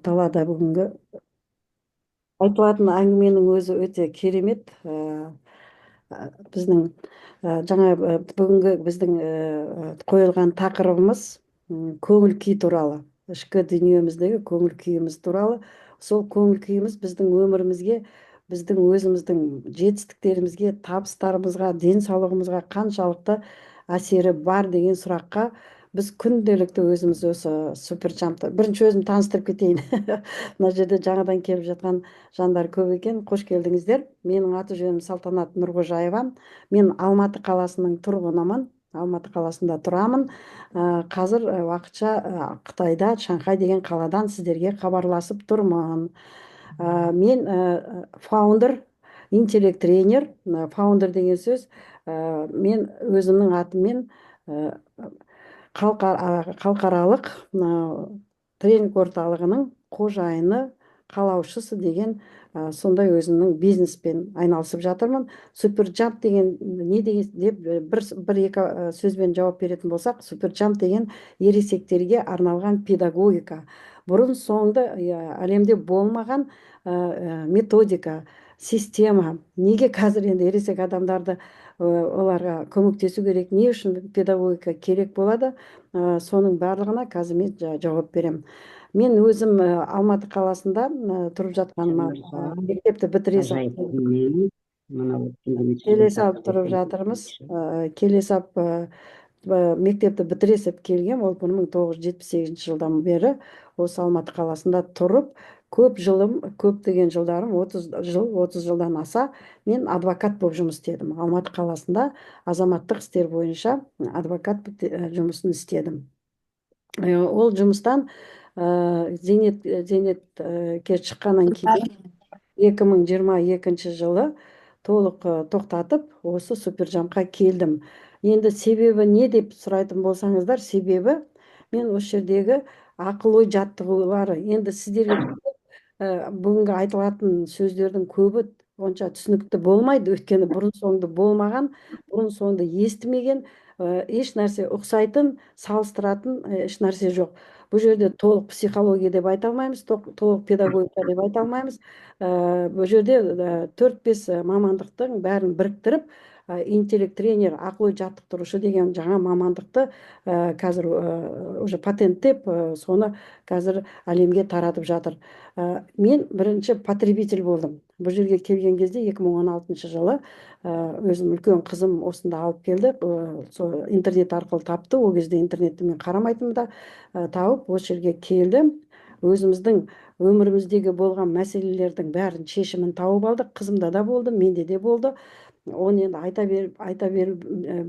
талада бүгінгі айтылатын әңгіменің өзі өте керемет. Біздің жаңа бүгінгі біздің қойылған тақырыбымыз көңіл күй туралы, ішкі дүниеміздегі көңіл күйіміз туралы. Сол көңіл күйіміз біздің өмірімізге, біздің өзіміздің жетістіктерімізге, табыстарымызға, денсаулығымызға қаншалықты әсері бар деген сұраққа біз күнделікті өзіміз осы суперчампты бірінші өзім таныстырып кетейін. Мына жерде жаңадан келіп жатқан жандар көп екен. Қош келдіңіздер. Менің аты жөнім Салтанат Нұрғожаева. Мен Алматы қаласының тұрғынымын. Алматы қаласында тұрамын. Қазір уақытша Қытайда Шанхай деген қаладан сіздерге хабарласып тұрмын. Мен фаундер, интеллект тренер. Фаундер деген сөз мен өзімнің атыммен халықаралық тренинг орталығының қожайыны, қалаушысы деген сондай өзімнің бизнеспен айналысып жатырмын. Суперджамп деген не деген деп бір екі сөзбен жауап беретін болсақ, суперджамп деген ересектерге арналған педагогика. Бұрын соңды әлемде болмаған методика, система. Неге қазір енді ересек адамдарды оларға көмектесу керек, не үшін педагогика керек болады, соның барлығына қазір мен жауап беремін. Мен өзім Алматы қаласында тұрып жатқаныма мектепті бітіре Ғажайып салып күннен мынау келе үндемесіз салып тұрып жатырмыз. Келе салып мектепті бітіре салып келгем, ол 1978 жылдан бері осы Алматы қаласында тұрып, көп жылым, көп деген жылдарым 30 жылдан аса мен адвокат болып жұмыс істедім. Алматы қаласында азаматтық істер бойынша адвокат жұмысын істедім. Ол жұмыстан зейнетке шыққаннан кейін 2022 жылы толық тоқтатып, осы суперджампқа келдім. Енді себебі не деп сұрайтын болсаңыздар, себебі мен осы жердегі ақыл ой жаттығулары, енді сіздерге бүгінгі айтылатын сөздердің көбі онша түсінікті болмайды, өйткені бұрын соңды болмаған, бұрын соңды естімеген, еш нәрсе ұқсайтын, салыстыратын еш нәрсе жоқ. Бұл жерде толық психология деп айта алмаймыз, толық педагогика деп айта алмаймыз. Бұл жерде 4-5 мамандықтың бәрін біріктіріп, интеллект тренер, ақыл ой жаттықтырушы деген жаңа мамандықты қазір уже патенттеп, соны қазір әлемге таратып жатыр. Мен бірінші потребитель болдым. Бұл жерге келген кезде 2016 жылы өзім үлкен қызым осында алып келді. Сол интернет арқылы тапты. Ол кезде интернетті мен қарамайтынмын да, тауып осы жерге келдім. Өзіміздің өміріміздегі болған мәселелердің бәрін шешімін тауып алдық. Қызымда да болды, менде де болды. Оны енді айта беріп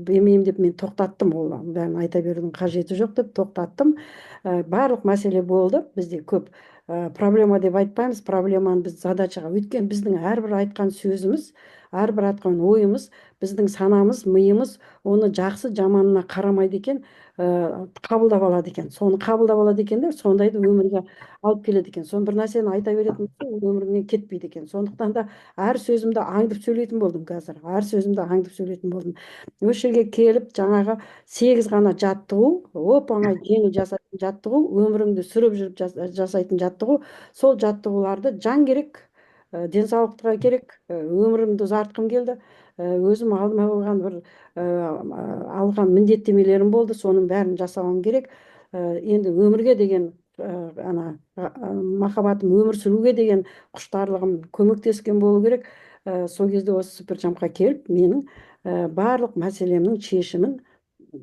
бермеймін деп мен тоқтаттым. Ол бәрін айта берудің қажеті жоқ деп тоқтаттым. Барлық мәселе болды. Бізде көп проблема деп айтпаймыз, проблеманы біз задачаға, өйткені біздің әрбір айтқан сөзіміз, әрбір айтқан ойымыз, біздің санамыз, миымыз оны жақсы жаманына қарамайды екен, қабылдап алады екен. Соны қабылдап алады екен де сондайды өмірге алып келеді екен. Соны бір нәрсені айта беретін болса, ол өміріңнен кетпейді екен. Сондықтан да әр сөзімді аңдып сөйлейтін болдым қазір. Әр сөзімді аңдып сөйлейтін болдым. Осы жерге келіп жаңағы 8 ғана жаттығу, оп оңай жеңіл жасайтын жаттығу, өміріңді сүріп жүріп жасайтын жаттығу. Сол жаттығуларды жан керек, денсаулыққа керек, өмірімді ұзартқым келді. Өзім алдыма қойған бір алған міндеттемелерім болды, соның бәрін жасауым керек. Енді өмірге деген махаббатым, өмір сүруге деген құштарлығым көмектескен болу керек. Сол кезде осы суперчампқа келіп, менің барлық мәселемнің шешімін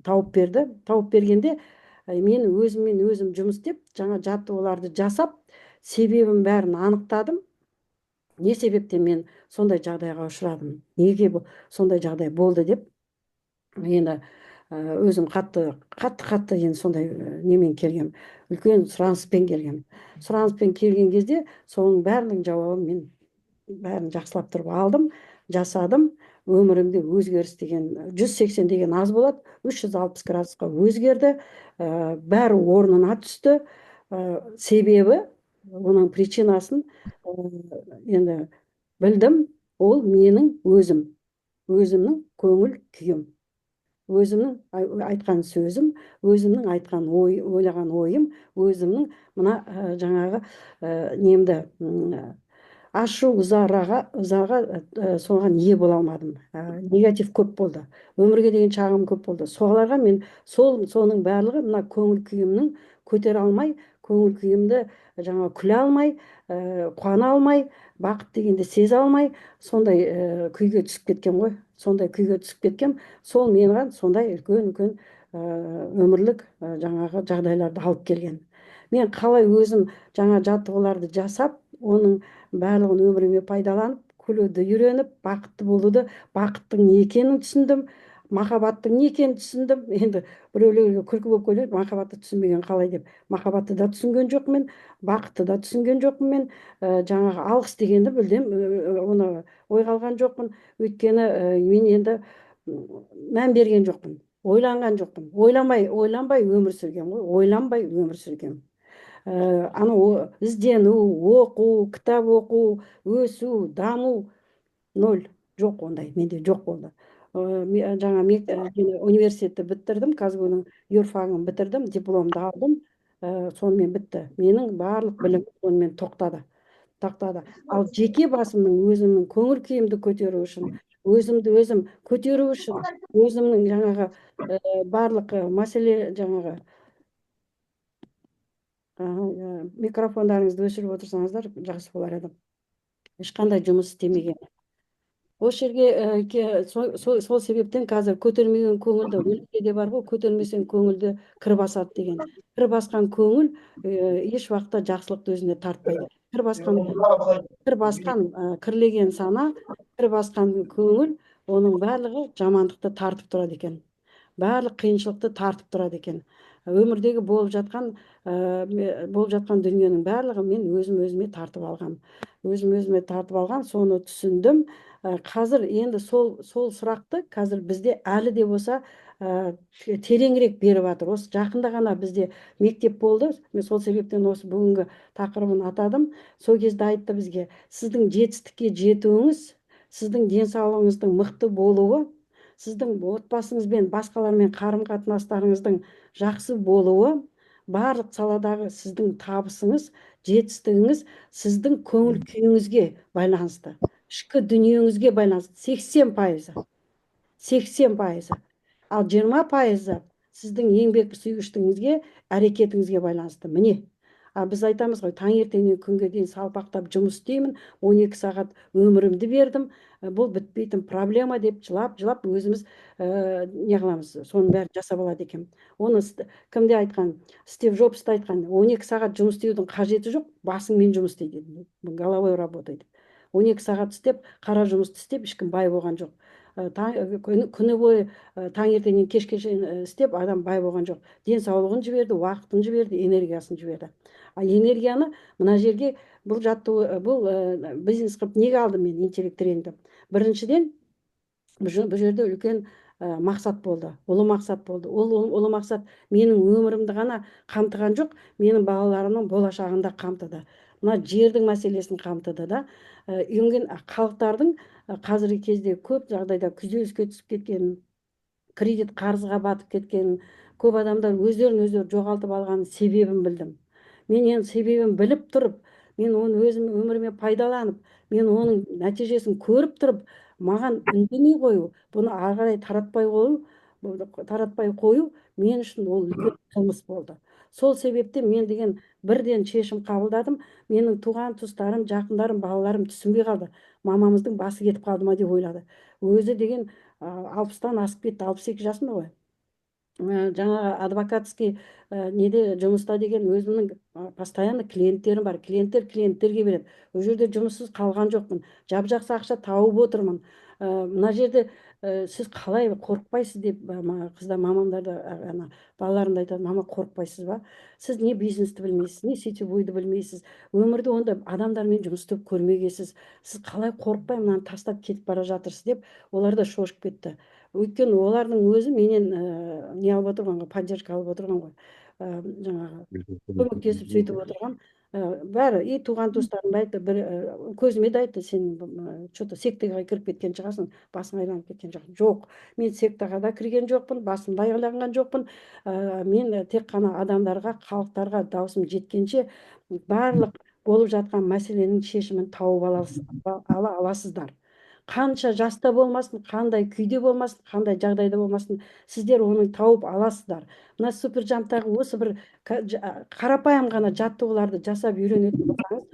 тауып берді. Тауып бергенде мен өзіммен өзім жұмыс істеп, жаңа жаттығуларды жасап, себебін бәрін анықтадым. Не себептен мен сондай жағдайға ұшырадым, неге сондай жағдай болды деп енді өзім қатты енді сондай немен келгем, үлкен сұраныспен келгем. Сұраныспен келген кезде соның бәрінің жауабын мен бәрін жақсылап тұрып алдым, жасадым. Өмірімде өзгеріс деген 180 деген аз болады, 360 градусқа өзгерді. Бәрі орнына түсті. Себебі, оның причинасын енді білдім. Ол менің өзімнің көңіл күйім. өзімнің айтқан сөзім, өзімнің айтқан ойлаған ойым, өзімнің мына жаңағы немді ашу ызаға соған ие бола алмадым. Негатив көп болды. Өмірге деген шағым көп болды. Соларға мен соның барлығы мына көңіл күйімнің көтере алмай, көңіл күйімді жаңа күле алмай, қуана алмай, бақыт дегенді сезе алмай, сондай күйге түсіп кеткен ғой. Сондай күйге түсіп кеткем. Сол маған сондай үлкен үлкен өмірлік жаңағы жағдайларды алып келген. Мен қалай өзім жаңа жаттығуларды жасап, оның барлығын өміріме пайдаланып, күлуді үйреніп, бақытты болуды, бақыттың не екенін түсіндім, махаббаттың не екенін түсіндім. Енді біреулерге күлкі болып келеді, махаббатты түсінбеген қалай деп. Махаббатты да түсінген жоқпын, бақытты да түсінген жоқпын мен. Жаңағы алғыс дегенді білдім, оны ойға алған жоқпын. Өйткені мен енді мән берген жоқпын, ойланған жоқпын. Ойланбай өмір сүргем ғой, ойланбай өмір сүргем. Анау іздену, оқу, кітап оқу, өсу, даму ноль, жоқ, ондай менде жоқ болды. Жаңа университетті бітірдім, казгу-ның юрфагын бітірдім, дипломды алдым. Сонымен бітті. Менің барлық білім сонымен тоқтады. Ал жеке басымның өзімнің көңіл күйімді көтеру үшін, өзімді өзім көтеру үшін, өзімнің жаңағы барлық мәселе жаңағы микрофондарыңызды өшіріп отырсаңыздар жақсы болар еді. Ешқандай жұмыс істемеген. Осы жерге сол себептен қазір көтермеген көңілді, өлікте де бар ғой, көтермесең көңілді кір басады деген. Кір басқан көңіл еш уақытта жақсылықты өзіне тартпайды. Кірлеген сана, кір басқан көңіл, оның барлығы жамандықты тартып тұрады екен. Барлық қиыншылықты тартып тұрады екен. Өмірдегі болып жатқан дүниенің барлығы мен өзіме тартып алғам. Өзіме тартып алған, соны түсіндім. Қазір енді сол сұрақты қазір бізде әлі де болса тереңірек беріп жатыр. Осы жақында ғана бізде мектеп болды. Мен сол себептен осы бүгінгі тақырыбын атадым. Сол кезде айтты бізге, сіздің жетістікке жетуіңіз, сіздің денсаулығыңыздың мықты болуы, сіздің отбасыңызбен басқалармен қарым-қатынастарыңыздың жақсы болуы, барлық саладағы сіздің табысыңыз, жетістігіңіз сіздің көңіл күйіңізге байланысты, ішкі дүниеңізге байланысты. 80%. Ал 20% сіздің еңбек сүйгіштігіңізге, әрекетіңізге байланысты. Міне, біз айтамыз ғой, таңертеңнен күнге дейін салпақтап жұмыс істеймін, 12 сағат өмірімді бердім, бұл бітпейтін проблема деп жылап өзіміз не қыламыз, соның бәрін жасап алады екен. Оны кімде айтқан? Стив Джобс та айтқан, 12 сағат жұмыс істеудің қажеті жоқ, басыңмен жұмыс істейді, головой работает. 12 сағат істеп, қара жұмысты істеп, ешкім бай болған жоқ. Күні бойы таңертеңнен кешке шейін істеп, адам бай болған жоқ. Денсаулығын жіберді, уақытын жіберді, энергиясын жіберді. Энергияны мына жерге бұл бизнес қылып неге алдым мен интеллект тренингті? Біріншіден, бұл жерде үлкен мақсат болды, ұлы мақсат болды. Ол ұлы мақсат менің өмірімді ғана қамтыған жоқ, менің балаларымның болашағын да қамтыды. Мына жердің мәселесін қамтыды да. Үйренген халықтардың қазіргі кезде көп жағдайда күйзеліске түсіп кеткенін, кредит қарызға батып кеткенін, көп адамдар өздерін жоғалтып алған себебін білдім. Мен енді себебін біліп тұрып, мен оны өзім өміріме пайдаланып, мен оның нәтижесін көріп тұрып, маған үндемей қою, бұны ары қарай таратпай қою мен үшін ол үлкен қылмыс болды. Сол себептен мен деген бірден шешім қабылдадым. Менің туған туыстарым, жақындарым, балаларым түсінбей қалды. Мамамыздың басы кетіп қалды ма деп ойлады. Өзі деген 60-тан асып кетті, 62 жасында ғой. Жаңағы адвокатский неде жұмыста деген өзімнің постоянно клиенттерім бар. Клиенттерге береді. Ол жерде жұмыссыз қалған жоқпын. Жап-жақсы ақша тауып отырмын. Мына жерде сіз қалай қорықпайсыз деп қыздар, мамамдарды, балаларымды айтады, мама, қорықпайсыз ба? Сіз не бизнесті білмейсіз, не сетевойды білмейсіз. Өмірде онда адамдармен жұмыс істеп көрмегенсіз. Сіз қалай қорықпай мынаны тастап кетіп бара жатырсыз деп олар да шошып кетті. Өйткені олардың өзі менен не алып отырған ғой, поддержка алып отырған ғой. Жаңағы көмектесіп сөйтіп отырған. бәрі и туған туыстарым да айтты, бір көзіме де айтты, сен че то сектаға кіріп кеткен шығарсың, басың айланып кеткен жоқ. Жоқ, мен сектаға да кірген жоқпын, басымды айланған жоқпын. Мен тек қана адамдарға, халықтарға даусым жеткенше барлық болып жатқан мәселенің шешімін тауып ала аласыздар. Қанша жаста болмасын, қандай күйде болмасын, қандай жағдайда болмасын, сіздер оны тауып аласыздар. Мына суперджамптағы осы бір қарапайым ғана жаттығуларды жасап үйренетін болсаңыз,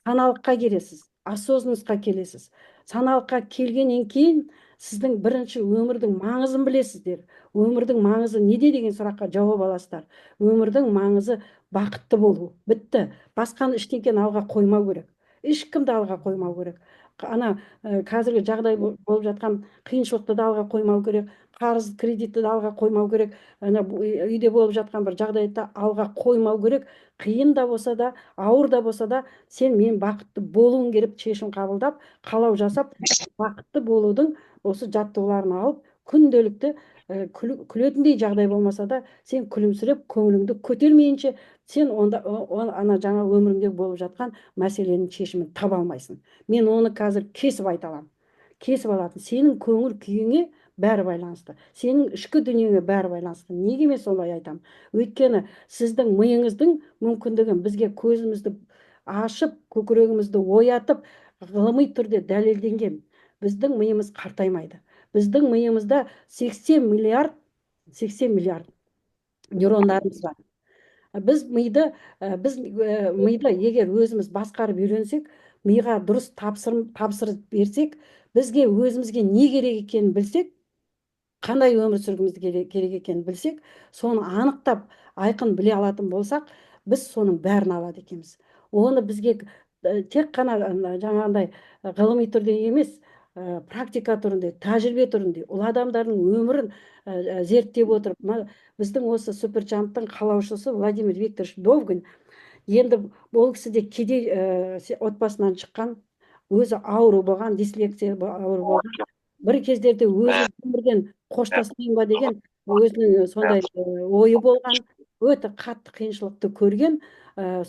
саналыққа келесіз, осознанностьқа келесіз. Саналыққа келгеннен кейін сіздің бірінші өмірдің маңызын білесіздер. Өмірдің маңызы неде деген сұраққа жауап аласыздар. Өмірдің маңызы бақытты болу. Бітті. Басқаны ештеңені алға қоймау керек. Ешкімді алға қоймау керек. Ана қазіргі жағдай болып жатқан қиыншылықты да алға қоймау керек. Қарыз кредитті де алға қоймау керек. Ана үйде болып жатқан бір жағдайды алға қоймау керек. Қиын да болса да, ауыр да болса да, мен бақытты болуым керек шешім қабылдап, қалау жасап, бақытты болудың осы жаттығуларын алып, күнделікті күлетіндей жағдай болмаса да, сен күлімсіреп, көңіліңді көтермейінше, сен онда ана жаңа өміріңде болып жатқан мәселенің шешімін таба алмайсың. Мен оны қазір кесіп айта аламын. Кесіп алатын. Сенің көңіл күйіңе бәрі байланысты. Сенің ішкі дүниеңе бәрі байланысты. Неге мен солай айтамын? Өйткені сіздің миыңыздың мүмкіндігін бізге көзімізді ашып, көкірегімізді оятып, ғылыми түрде дәлелденген. Біздің миымыз қартаймайды. Біздің миымызда 80 миллиард нейрондарымыз бар. Біз миды егер өзіміз басқарып үйренсек, миға дұрыс тапсырып берсек, бізге өзімізге не керек екенін білсек, қандай өмір сүргіміз керек екенін білсек, соны анықтап айқын біле алатын болсақ, біз соның бәрін алады екенбіз. Оны бізге тек қана жаңағындай ғылыми түрде емес, практика түрінде, тәжірибе түрінде, ол адамдардың өмірін зерттеп отырып, біздің осы суперджамптың қалаушысы Владимир Викторович Довгань, енді ол кісі де кедей отбасынан шыққан, өзі ауру болған, дислексия ауру болған, бір кездерде өзі өмірден қоштаспайын ба деген өзінің сондай ойы болған, өте қатты қиыншылықты көрген,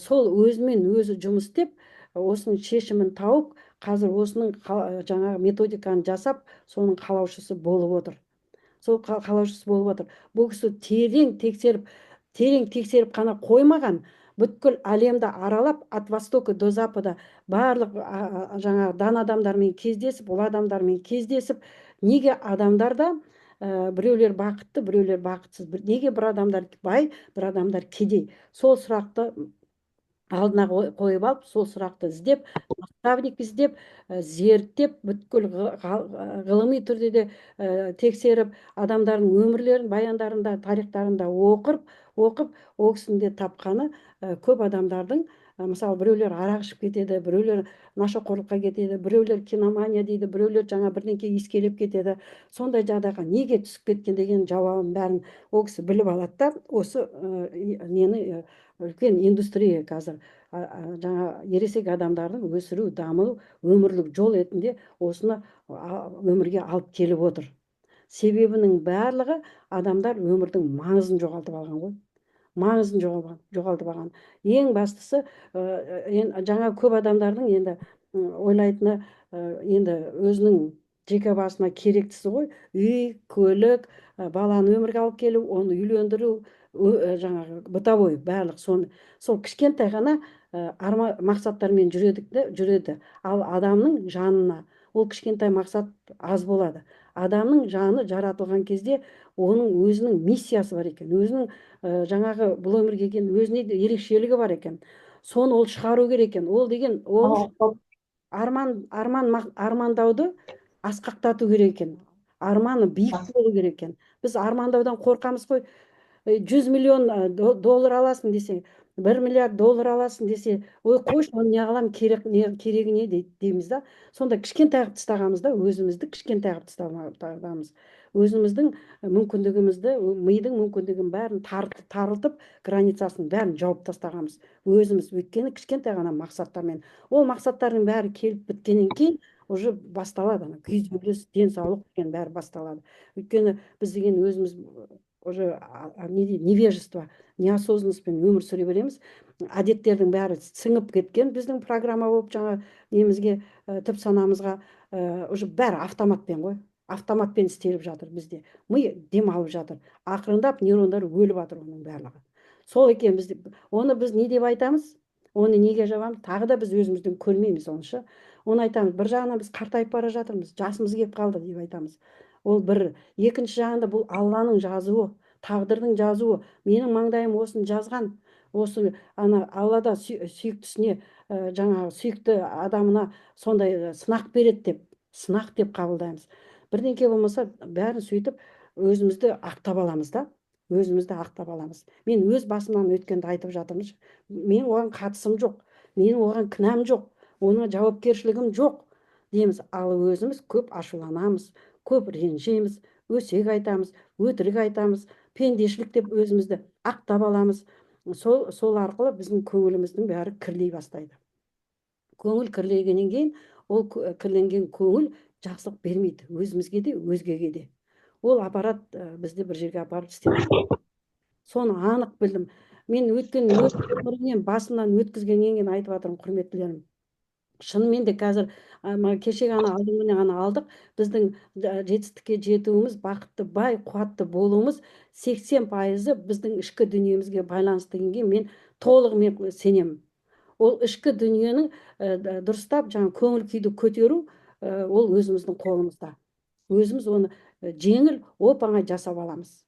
сол өзімен өзі жұмыс істеп, осының шешімін тауып, қазір осының жаңағы методиканы жасап, соның қалаушысы болып отыр. Сол қалаушысы болып отыр. Бұл кісі терең тексеріп қана қоймаған, бүткіл әлемді аралап, от востока до запада барлық жаңағы дан адамдармен кездесіп, ол адамдармен кездесіп, неге адамдарда біреулер бақытты, біреулер бақытсыз, неге бір адамдар бай, бір адамдар кедей? Сол сұрақты алдына қойып алып, сол сұрақты іздеп, наставник іздеп, зерттеп, бүткіл ғылыми түрде де тексеріп, адамдардың өмірлерін, баяндарында, тарихтарында оқып, ол кісінің де тапқаны көп адамдардың, мысалы біреулер арақ ішіп кетеді, біреулер нашақорлыққа кетеді, біреулер киномания дейді, біреулер жаңа бірдеңке иіскелеп кетеді. Сондай жағдайға неге түсіп кеткен деген жауабын бәрін ол кісі біліп алады да, осы нені үлкен индустрия қазір жаңа ересек адамдардың өсіру, даму, өмірлік жол ретінде осыны өмірге алып келіп отыр. Себебінің барлығы адамдар өмірдің маңызын жоғалтып алған ғой. Маңызын жоғалтып алған. Ең бастысы, жаңа көп адамдардың енді ойлайтыны, енді өзінің жеке басына керектісі ғой, үй, көлік, баланы өмірге алып келу, оны үйлендіру, жаңағы бытовой барлық сол кішкентай ғана мақсаттармен жүреді. Ал адамның жанына ол кішкентай мақсат аз болады. Адамның жаны жаратылған кезде оның өзінің миссиясы бар екен, өзінің жаңағы бұл өмірге келген өзіне де ерекшелігі бар екен. Соны ол шығару керек екен. Ол деген армандауды асқақтату керек екен. Арманы биік болу керек екен. Біз армандаудан қорқамыз ғой. 100 миллион доллар аласың десе, 1 миллиард доллар аласың десе, ой қойшы, оны не қыламын, керегі не дейміз да. Сонда кішкентай қылып тастағанбыз да, өзімізді кішкентай қылып тастағанбыз. Өзіміздің мүмкіндігімізді, мидың мүмкіндігін бәрін тарылтып, границасын бәрін жауып тастағанбыз. Өзіміз, өйткені кішкентай ғана мақсаттармен. Ол мақсаттардың бәрі келіп біткеннен кейін уже басталады, күйзеліс, денсаулық деген бәрі басталады. Өйткені біз деген өзіміз уже невежество, неосознанностьпен өмір сүре береміз. әдеттердің бәрі сіңіп кеткен біздің программа болып жаңа немізге түп санамызға уже бәрі автоматпен ғой, автоматпен істеліп жатыр бізде. Ми демалып жатыр, ақырындап нейрондар өліп жатыр оның барлығы. Сол екен бізде. Оны біз не деп айтамыз, оны неге жабамыз, тағы да біз өзімізден көрмейміз оны ше. Оны айтамыз, бір жағынан біз қартайып бара жатырмыз, жасымыз келіп қалды деп айтамыз. Ол бір. Екінші жағында бұл Алланың жазуы, тағдырдың жазуы. Менің маңдайым осыны жазған, осы ана аллада сүйіктісіне жаңағы сүйікті адамына сондай сынақ береді деп, сынақ деп қабылдаймыз. Бірдеңке болмаса бәрін сөйтіп өзімізді ақтап аламыз да, өзімізді ақтап аламыз. Мен өз басымнан өткенді айтып жатырмын. Мен оған қатысым жоқ, менің оған кінәм жоқ, оның жауапкершілігім жоқ дейміз. Ал өзіміз көп ашуланамыз, көп ренжиміз, өсек айтамыз, өтірік айтамыз, пендешілік деп өзімізді ақтап аламыз. Сол арқылы біздің көңіліміздің бәрі кірлей бастайды. Көңіл кірлегеннен кейін ол кірленген көңіл жақсылық бермейді өзімізге де өзгеге де. Ол аппарат бізді бір жерге апарып істеп жатыр. Соны анық білдім. Мен өткен өз өмірімнен басымнан өткізгеннен кейін айтып жатырмын, құрметтілерім. Шынымен де қазір кешегі ана алдыңгүні ғана алдық, біздің жетістікке жетуіміз, бақытты, бай, қуатты болуымыз 80% біздің ішкі дүниемізге байланысты дегенге мен толығымен сенемін. Ол ішкі дүниенің дұрыстап жаңа көңіл күйді көтеру ол өзіміздің қолымызда. Өзіміз оны жеңіл оп оңай жасап аламыз.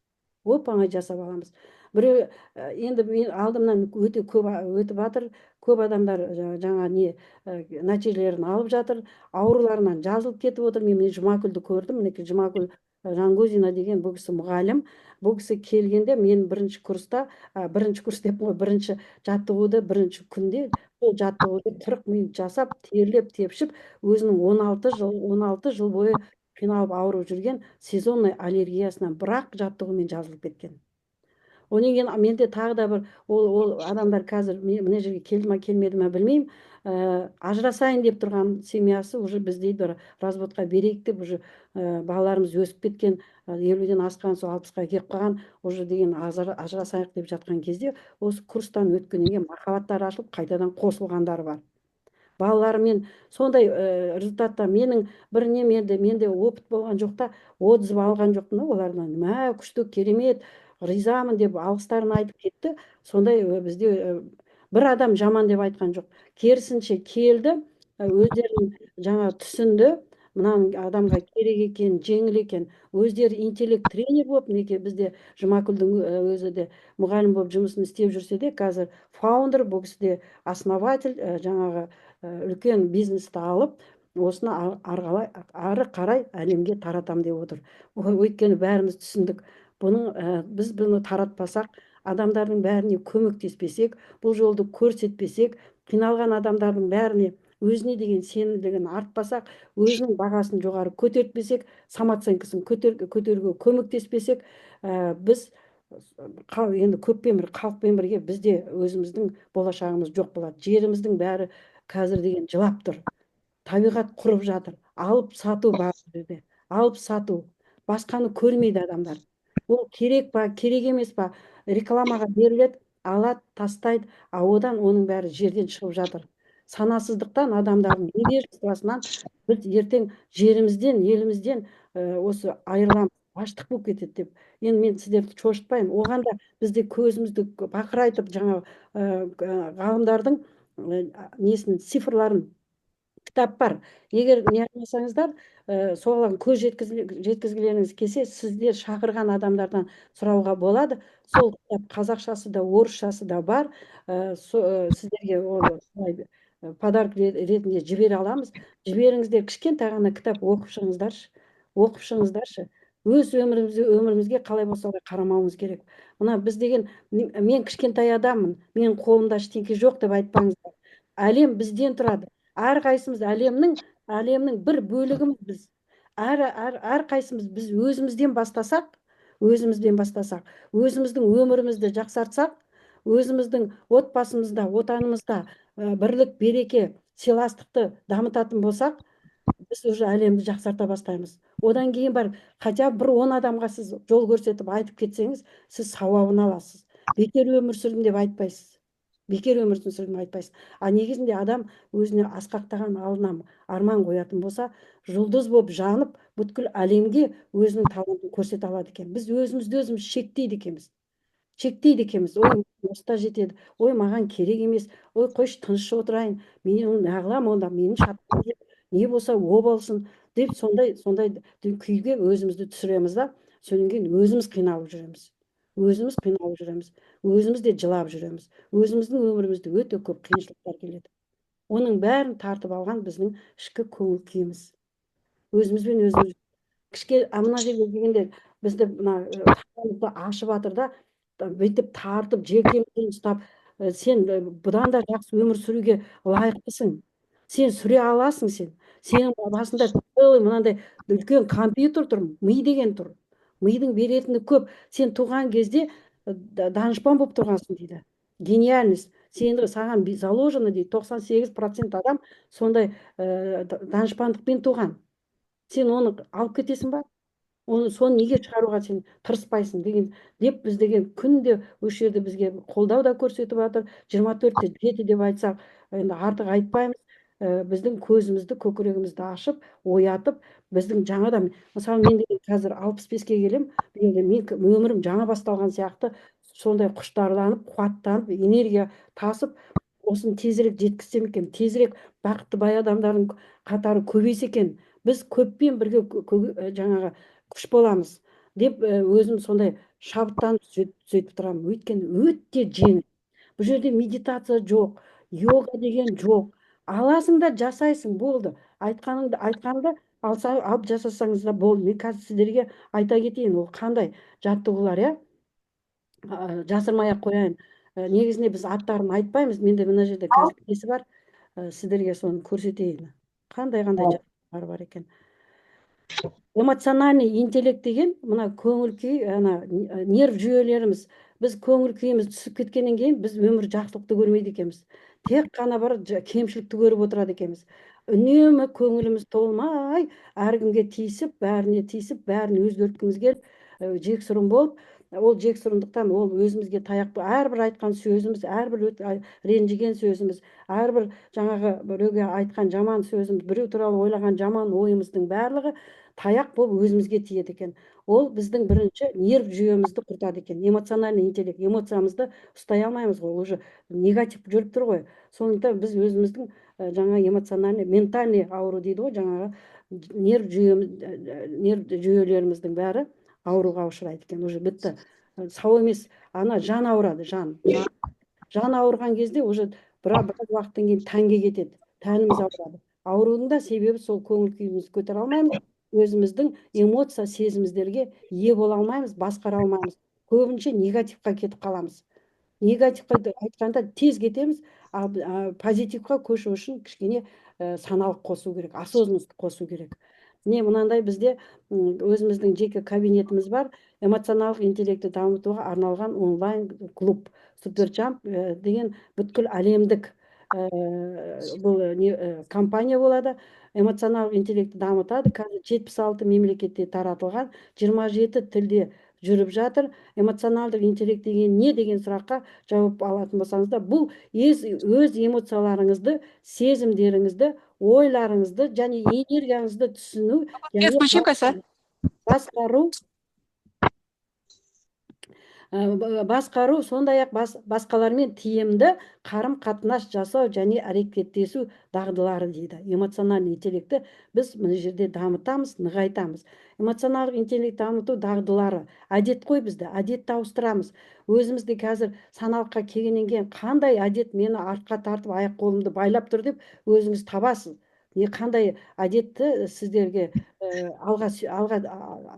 Оп оңай жасап аламыз. Біреу енді мен алдымнан өте көп өтіп жатыр, көп адамдар жаңа не нәтижелерін алып жатыр, ауруларынан жазылып кетіп отыр. Мен Жұмакүлді көрдім, мінекей Жұмакүл Жаңғозина деген бұл кісі мұғалім. Бұл кісі келгенде мен бірінші курста, бірінші курс деп қой, бірінші жаттығуды бірінші күнде сол жаттығуды 40 минут жасап, терлеп, тепшіп, өзінің 16 жыл бойы қиналып ауырып жүрген сезонный аллергиясынан бірақ жаттығумен жазылып кеткен. Онан кейін менде тағы да бір ол адамдар қазір мына жерге келді ма келмеді ма білмеймін. Ажырасайын деп тұрған семьясы уже біз дейді разводқа берейік деп уже балаларымыз өсіп кеткен, 50-ден асқан, сол 60-қа келіп қалған, уже деген ажырасайық деп жатқан кезде осы курстан өткеннен кейін махаббаттары ашылып қайтадан қосылғандары бар. Балаларымен сондай результатта менің бір менде опыт болған жоқ та, отзыв алған жоқпын да олардан. Мә, күшті, керемет, ризамын деп алғыстарын айтып кетті. Сондай бізде бір адам жаман деп айтқан жоқ. Керісінше келді, өздерін жаңа түсінді, мынаның адамға керек екен, жеңіл екен. Өздері интеллект тренер болып, мінекей бізде Жұмакүлдің өзі де мұғалім болып жұмысын істеп жүрсе де, қазір фаундер, бұл кісі де основатель, жаңағы үлкен бизнесті алып, осыны ары қарай әлемге таратам деп отыр. Өйткені бәріміз түсіндік. Біз бұны таратпасақ, адамдардың бәріне көмектеспесек, бұл жолды көрсетпесек, қиналған адамдардың бәріне өзіне деген сенімділігін артпасақ, өзінің бағасын жоғары көтертпесек, самооценкасын көтеруге көмектеспесек, біз енді көппен бір халықпен бірге бізде өзіміздің болашағымыз жоқ болады. Жеріміздің бәрі қазір деген жылап тұр. Табиғат құрып жатыр. Алып сату бар жерде. Алып сату. Басқаны көрмейді адамдар. Ол керек па, керек емес па, рекламаға беріледі, алады, тастайды, одан оның бәрі жерден шығып жатыр. Санасыздықтан адамдардың невежествосынан біз ертең жерімізден, елімізден осы айырыламыз, аштық болып кетеді деп. Енді мен сіздерді шошытпаймын. Оған да бізде көзімізді бақырайтып жаңа ғалымдардың несін цифрларын кітап бар. Егер не қылмасаңыздар, соған көз жеткізгілеріңіз келсе, сіздер шақырған адамдардан сұрауға болады. Сол кітап қазақшасы да, орысшасы да бар. Сіздерге ол подарок ретінде жібере аламыз. Жіберіңіздер, кішкентай ғана кітап оқып шығыңыздаршы. Оқып шығыңыздаршы. Өз өмірімізге қалай болса солай қарамауымыз керек. Мына біз деген, мен кішкентай адаммын, менің қолымда ештеңке жоқ деп айтпаңыздар. Әлем бізден тұрады. Әрқайсымыз әлемнің бір бөлігіміз біз. Әрқайсымыз біз өзімізден бастасақ, өзіміздің өмірімізді жақсартсақ, өзіміздің отбасымызда, отанымызда бірлік, береке, сыйластықты дамытатын болсақ, біз уже әлемді жақсарта бастаймыз. Одан кейін барып, хотя бір 10 адамға сіз жол көрсетіп айтып кетсеңіз, сіз сауабын аласыз. Бекер өмір сүрдім деп айтпайсыз. бекер өмір сүрдім айтпайсың. А негізінде адам өзіне асқақтаған алдына арман қоятын болса, жұлдыз болып жанып бүткіл әлемге өзінің талантын көрсете алады екен. Біз өзімізді өзіміз шектейді екенбіз. Ой, осыда жетеді, ой, маған керек емес, ой, қойшы тыныш отырайын, мен оны неғылам, онда менің шатым не болса о болсын деп сондай күйге өзімізді түсіреміз да, содан кейін өзіміз қиналып жүреміз, өзіміз де жылап жүреміз, өзіміздің өмірімізде өте көп қиыншылықтар келеді. Оның бәрін тартып алған біздің ішкі көңіл күйіміз. Өзімізбен өзіміз мына жерге келгенде бізді мына тағамызды ашып жатыр да, бүйтіп тартып желкемізден ұстап, сен бұдан да жақсы өмір сүруге лайықтысың, сен сүре аласың, сенің басында целый мынандай үлкен компьютер тұр, ми деген тұр, мидың беретіні көп, сен туған кезде данышпан болып тұрғансың дейді, гениальность, саған заложено дейді, 98% адам сондай данышпандықпен туған. Сен оны алып кетесің ба? Соны неге шығаруға сен тырыспайсың деп біз деген күнде осы жерде бізге қолдау да көрсетіп жатыр. 24/7 деп айтсақ, енді артық айтпаймыз. Біздің көзімізді, көкірегімізді ашып, оятып, біздің жаңадан, мысалы мен деген қазір 65-ке келем, мен өмірім жаңа басталған сияқты, сондай құштарланып, қуаттанып, энергия тасып, осыны тезірек жеткізсем екен, тезірек бақытты бай адамдардың қатары көбейсе екен, біз көппен бірге жаңағы күш боламыз деп өзім сондай шабыттанып сөйтіп тұрамын. Өйткені өте жеңіл. Бұл жерде медитация жоқ, йога деген жоқ. Аласың да жасайсың, болды. Айтқаныңды алып жасасаңыз да болды. Мен қазір сіздерге айта кетейін, ол қандай жаттығулар, иә? Жасырмай ақ қояйын. Негізінде біз аттарын айтпаймыз. Менде мына жерде қазір несі бар. Сіздерге соны көрсетейін. Қандай жаттығулар бар екен. Эмоциональный интеллект деген мына көңіл күй, нерв жүйелеріміз. Біз көңіл күйіміз түсіп кеткеннен кейін біз өмір жақсылықты көрмейді екенбіз. Тек қана бар кемшілікті көріп отырады екенбіз. Үнемі көңіліміз толмай, әркімге тиісіп, бәрін өзгерткіміз келіп, жексұрын болып, ол жексұрындықтан ол өзімізге таяқ, әрбір айтқан сөзіміз, әрбір ренжіген сөзіміз, әрбір жаңағы біреуге айтқан жаман сөзіміз, біреу туралы ойлаған жаман ойымыздың барлығы таяқ болып өзімізге тиеді екен. Ол біздің бірінші нерв жүйемізді құртады екен. Эмоциональный интеллект, эмоциямызды ұстай алмаймыз ғой, уже негатив жүріп тұр ғой. Сондықтан біз өзіміздің жаңа эмоциональный, ментальный ауру дейді ғой, жаңағы нерв жүйелеріміздің бәрі ауруға ұшырайды екен. Уже бітті. Сау емес, жан ауырады, жан ауырған кезде уже біраз уақыттан кейін тәнге кетеді, тәніміз ауырады. Аурудың да себебі сол көңіл күйімізді көтере алмаймыз, өзіміздің эмоция сезімдерге ие бола алмаймыз, басқара алмаймыз. Көбінше негативқа кетіп қаламыз. Негативқа айтқанда тез кетеміз, позитивқа көшу үшін кішкене саналық қосу керек, осознанность қосу керек. Мынандай бізде өзіміздің жеке кабинетіміз бар, эмоционалық интеллектті дамытуға арналған онлайн клуб Суперджамп деген бүткіл әлемдік бұл компания болады. Эмоционалық интеллектті дамытады. Қазір 76 мемлекетте таратылған, 27 тілде жүріп жатыр. Эмоционалдық интеллект деген не деген сұраққа жауап алатын болсаңыздар, бұл өз эмоцияларыңызды, сезімдеріңізді, ойларыңызды және энергияңызды түсіну және басқару, сондай-ақ басқалармен тиімді қарым-қатынас жасау және әрекеттесу дағдылары дейді. Эмоциональный интеллектті біз мына жерде дамытамыз, нығайтамыз. Эмоционалдық интеллект дамыту дағдылары. Әдет қой бізді, әдетті ауыстырамыз. Өзімізде қазір саналыққа келгеннен кейін қандай әдет мені артқа тартып, аяқ қолымды байлап тұр деп өзіңіз табасыз. Қандай әдетті сіздерге алға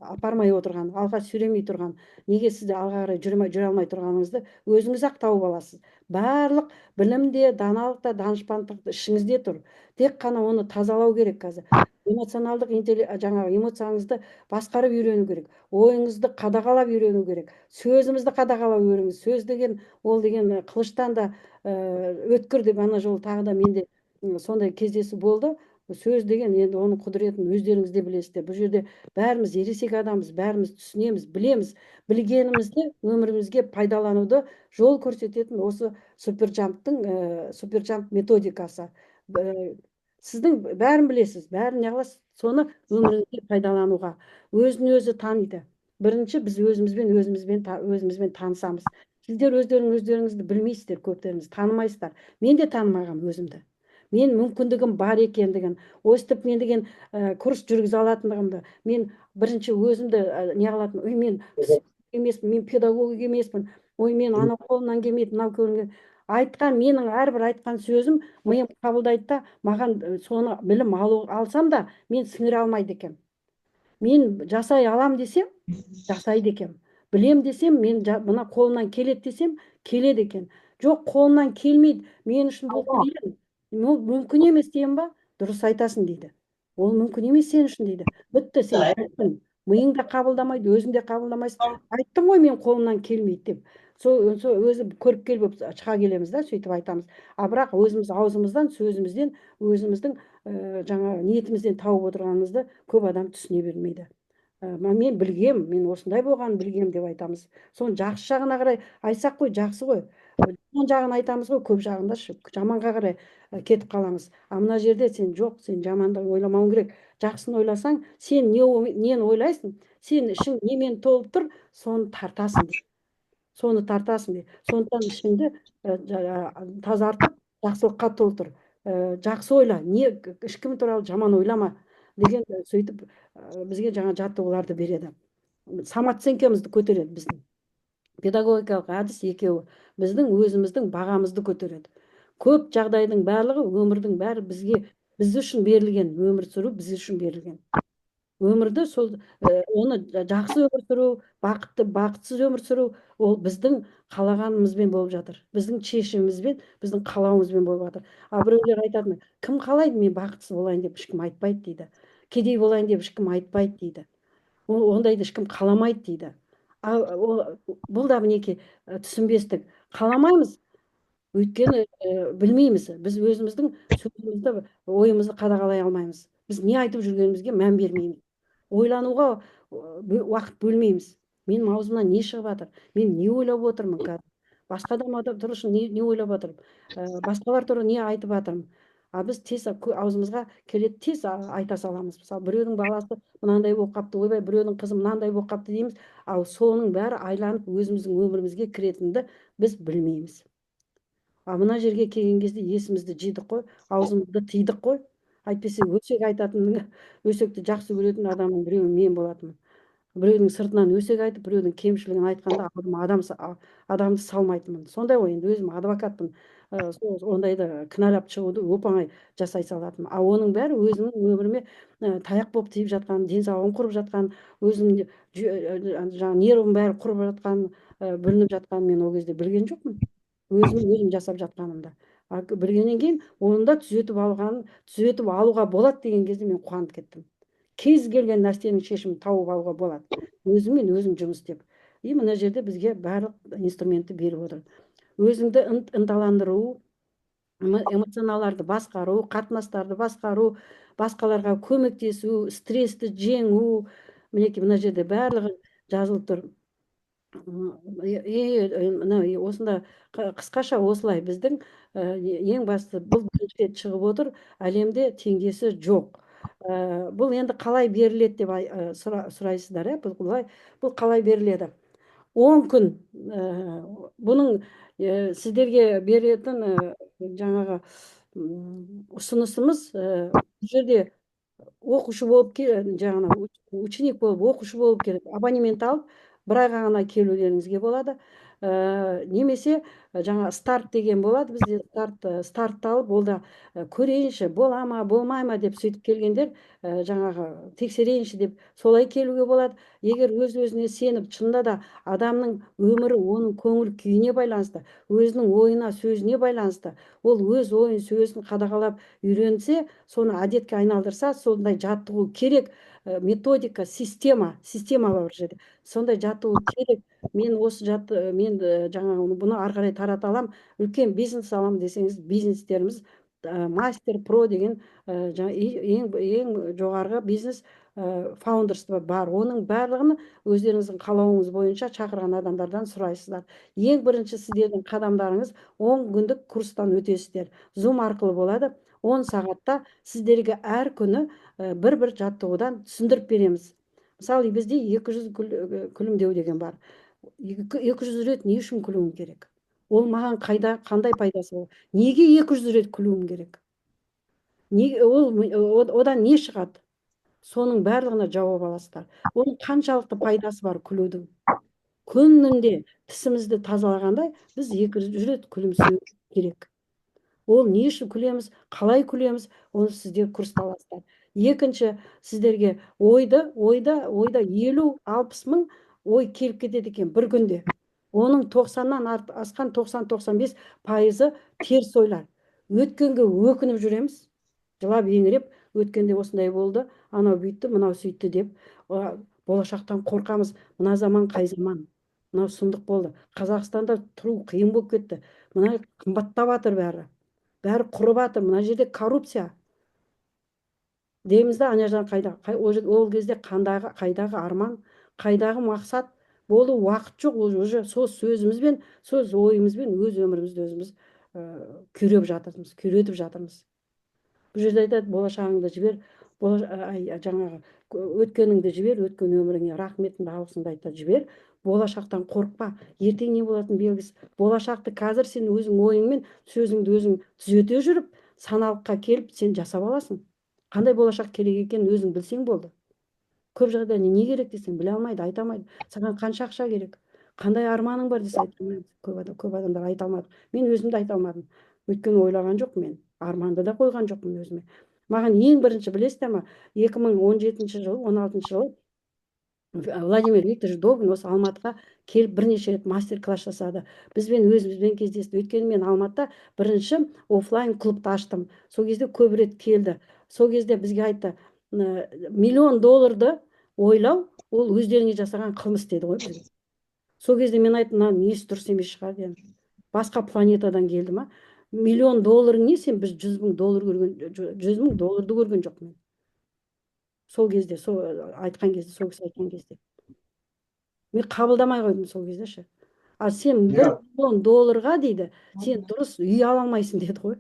апармай отырған, алға сүйремей тұрған, неге сізді алға қарай жүре алмай тұрғаныңызды өзіңіз ақ тауып аласыз. Барлық білімде, даналықта, данышпандықта ішіңізде тұр. Тек қана оны тазалау керек қазір. Эмоционалдық жаңағы эмоцияңызды басқарып үйрену керек. Ойыңызды қадағалап үйрену керек. Сөзімізді қадағалап үйреніңіз. Сөз деген, ол деген қылыштан да өткір деп ана жолы тағы да менде сондай кездесу болды. сөз деген енді оның құдіретін өздеріңіз де білесіздер. Бұл жерде бәріміз ересек адамбыз, бәріміз түсінеміз, білеміз. Білгенімізді өмірімізге пайдалануды жол көрсететін осы суперджамп методикасы. Б- Сіздің бәрін білесіз, бәрін неғыласыз, соны өміріңізге пайдалануға. Өзін өзі таниды. Бірінші біз өзімізбен танысамыз. Сіздер өздеріңізді білмейсіздер, көптеріңіз танымайсыздар. Мен де танымағам өзімді. Мен мүмкіндігім бар екендігін, өстіп мен деген курс жүргізе алатындығымды, мен бірінші өзімді не қылатын, ой мен психолог емеспін, мен педагог емеспін, ой мен анау қолымнан келмейді, мынау көрінген айтқан менің әрбір айтқан сөзім миым қабылдайды да маған соны білім алсам да мен сіңіре алмайды екенмін. Мен жасай алам десем жасайды екенмін. Білем десем мен мына қолымнан келеді десем келеді екен. Жоқ, қолымнан келмейді, мен үшін бұл қиын, мүмкін емес деймін ба, дұрыс айтасың дейді. Ол мүмкін емес сен үшін дейді. Бітті, сен жоқпын, миың да қабылдамайды, өзің де қабылдамайсың. Айттым ғой мен қолымнан келмейді деп. Сол өзі көріпкел болып шыға келеміз да, сөйтіп айтамыз. А бірақ өзіміз аузымыздан, сөзімізден, өзіміздің жаңа ниетімізден тауып отырғанымызды көп адам түсіне бермейді. Мен білгем, мен осындай болғанын білгем деп айтамыз. Соны жақсы жағына қарай айтсақ қой, жақсы ғой. Жаман жағын айтамыз ғой, көп жағында жаманға қарай кетіп қаламыз. А мына жерде сен жоқ, сен жаманды ойламауың керек. Жақсыны ойласаң, сен нені ойлайсың, сен ішің немен толып тұр, соны тартасың дейді. Соны тартасың дейді. Сондықтан ішіңді тазартып, жақсылыққа толтыр. Жақсы ойла, ешкім туралы жаман ойлама деген сөйтіп бізге жаңа жаттығуларды береді. Самооценкамызды көтереді біздің. Педагогикалық әдіс екеуі біздің өзіміздің бағамызды көтереді. Көп жағдайдың барлығы, өмірдің бәрі біз үшін берілген, өмір сүру біз үшін берілген. Өмірді сол оны жақсы өмір сүру, бақытты, бақытсыз өмір сүру ол біздің қалағанымызбен болып жатыр. Біздің шешімімізбен, біздің қалауымызбен болып жатыр. А біреулер айтады, кім қалайды мен бақытсыз болайын деп ешкім айтпайды дейді. Кедей болайын деп ешкім айтпайды дейді. Ондайды ешкім қаламайды дейді. Бұл да мінекей түсінбестік. Қаламаймыз, өйткені білмейміз. Біз өзіміздің сөзімізді, ойымызды қадағалай алмаймыз. Біз не айтып жүргенімізге мән бермейміз. Ойлануға уақыт бөлмейміз. Менің аузымнан не шығып жатыр? Мен не ойлап отырмын қазір? Басқа адам тұрып үшін не ойлап жатырмын? Басқалар туралы не айтып жатырмын? А біз тез аузымызға келеді, тез айта саламыз. Мысалы, біреудің баласы мынандай болып қалыпты, ойбай, біреудің қызы мынандай болып қалыпты дейміз. Ал соның бәрі айланып өзіміздің өмірімізге кіретінді біз білмейміз. А мына жерге келген кезде есімізді жидық қой, аузымызды тыйдық қой. Әйтпесе өсек айтатын, өсекті жақсы көретін адамның біреуі мен болатынмын. Біреудің сыртынан өсек айтып, біреудің кемшілігін айтқанда алдыма адамды салмайтынмын. Сондай ғой, енді өзім адвокатпын. Ондайды кінәлап шығуды оп-оңай жасай салатынмын. А оның бәрі өзінің өміріме таяқ болып тиіп жатқан, денсаулығын құрып жатқан, өзімнің жаңағы нервім бәрі құрып жатқан, бүлініп жатқанын мен ол кезде білген жоқпын. Өзім жасап жатқанымда. Білгеннен кейін оны да түзетіп алуға болады деген кезде мен қуанып кеттім. Кез келген нәрсенің шешімін тауып алуға болады. Өзіңмен өзің жұмыс істеп. И мына жерде бізге барлық инструментті беріп отыр. Өзіңді ынталандыру, эмоционаларды басқару, қатынастарды басқару, басқаларға көмектесу, стрессті жеңу. Мінекей мына жерде барлығы жазылып тұр. Мына осында қысқаша осылай біздің ең басты бұл бірінші рет шығып отыр, әлемде теңдесі жоқ. Бұл енді қалай беріледі деп сұрайсыздар, бұл қалай беріледі? 10 күн бұның сіздерге беретін жаңағы ұсынысымыз бұл жерде оқушы болып жаңағы ученик болып оқушы болып керек, абонемент алып бір айға ғана келулеріңізге болады. Немесе жаңа старт деген болады, бізде стартты алып, ол да көрейінші, бола ма болмай ма деп сөйтіп келгендер жаңағы тексерейінші деп солай келуге болады. Егер өз-өзіне сеніп, шынында да адамның өмірі оның көңіл күйіне байланысты, өзінің ойына, сөзіне байланысты, ол өз ойын, сөзін қадағалап үйренсе, соны әдетке айналдырса, сондай жаттығу керек. Методика, система бар бұл жерде. Сондай жаттығу керек. Мен жаңағы бұны ары қарай тарата аламын, үлкен бизнес аламын десеңіз, бизнестеріміз мастер про деген ең жоғарғы бизнес фаундерство бар. Оның барлығын өздеріңіздің қалауыңыз бойынша шақырған адамдардан сұрайсыздар. Ең бірінші сіздердің қадамдарыңыз 10 күндік курстан өтесіздер. Zoom арқылы болады. 10 сағатта сіздерге әр күні бір жаттығудан түсіндіріп береміз. Мысалы, бізде 200 күлімдеу деген бар. 200 рет не үшін күлуім керек? Ол маған қандай пайдасы бар? Неге 200 рет күлуім керек? Одан не шығады? Соның барлығына жауап аласыздар. Оның қаншалықты пайдасы бар күлудің? Күнінде тісімізді тазалағандай біз 200 рет күлімсеу керек. Ол не үшін күлеміз, қалай күлеміз, оны сіздер курста аласыздар. Екінші, сіздерге ойда 50-60 мың ой келіп кетеді екен бір күнде. Оның 90-нан асқан 90-95% теріс ойлар. Өткенге өкініп жүреміз, жылап еңіреп, өткенде осындай болды, анау бүйтті, мынау сөйтті деп, болашақтан қорқамыз. Мына заман қай заман? Мынау сұмдық болды. Қазақстанда тұру қиын болып кетті. Мына қымбаттап жатыр бәрі. Бәрі құрып жатыр. Мына жерде коррупция дейміз да, ана жақтан ол кезде қайдағы арман, қайдағы мақсат болу уақыт жоқ. Уже сол сөзімізбен, сол ойымызбен өз өмірімізді өзіміз күйретіп жатырмыз. Бұл жерде айтады, болашағыңды жібер, жаңағы өткеніңді жібер, өткен өміріңе рахметіңді, алғысыңды айта жібер. Болашақтан қорықпа. Ертең не болатын белгісіз. Болашақты қазір сен өзің ойыңмен сөзіңді өзің түзете жүріп, саналыққа келіп сен жасап аласың. Қандай болашақ керек екенін өзің білсең болды. Көп жағдайда не керек десең біле алмайды, айта алмайды. Саған қанша ақша керек, қандай арманың бар десе айта алмайды. Көп адамдар айта алмады. Мен өзімді айта алмадым. Өйткені ойлаған жоқпын мен. Арманды да қойған жоқпын өзіме. Маған ең бірінші, білесіздер ма, 2017 жылы, 16 жылы Владимир Викторович Добин осы Алматыға келіп бірнеше рет мастер-класс жасады. Өзімізбен кездесті. Өйткені мен Алматыда бірінші офлайн клубты аштым. Сол кезде көп рет келді. Сол кезде бізге айтты, $1 миллион ойлау, ол өздеріңе жасаған қылмыс деді ғой бізге. Сол кезде мен айттым, несі дұрыс емес шығар дедім. Басқа планетадан келді ма? $1 миллион не, сен біз $100 мың көрген жоқ мен. Сол кезде, сол айтқан кезде, сол кісі айтқан кезде. Мен қабылдамай қойдым сол кезде ше. А сен $1 миллион дейді, сен дұрыс үй ала алмайсың деді ғой.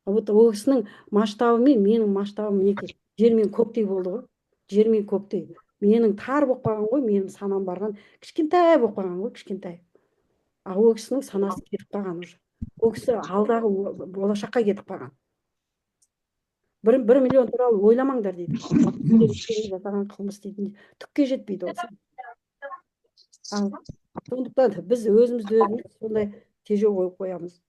Вот ол кісінің масштабы мен менің масштабым неке. Жер мен көктей болды ғой. Жер мен көктей. Менің тар болып қалған ғой, менің санам барған, кішкентай болып қалған ғой, кішкентай. А ол кісінің санасы кетіп қалған уже. Ол кісі алдағы болашаққа кетіп қалған. 1 миллион туралы ойламаңдар дейді. Жасаған қылмыс дейді. Түкке жетпейді ол. Сондықтан біз өзімізді сондай тежеу қойып қоямыз.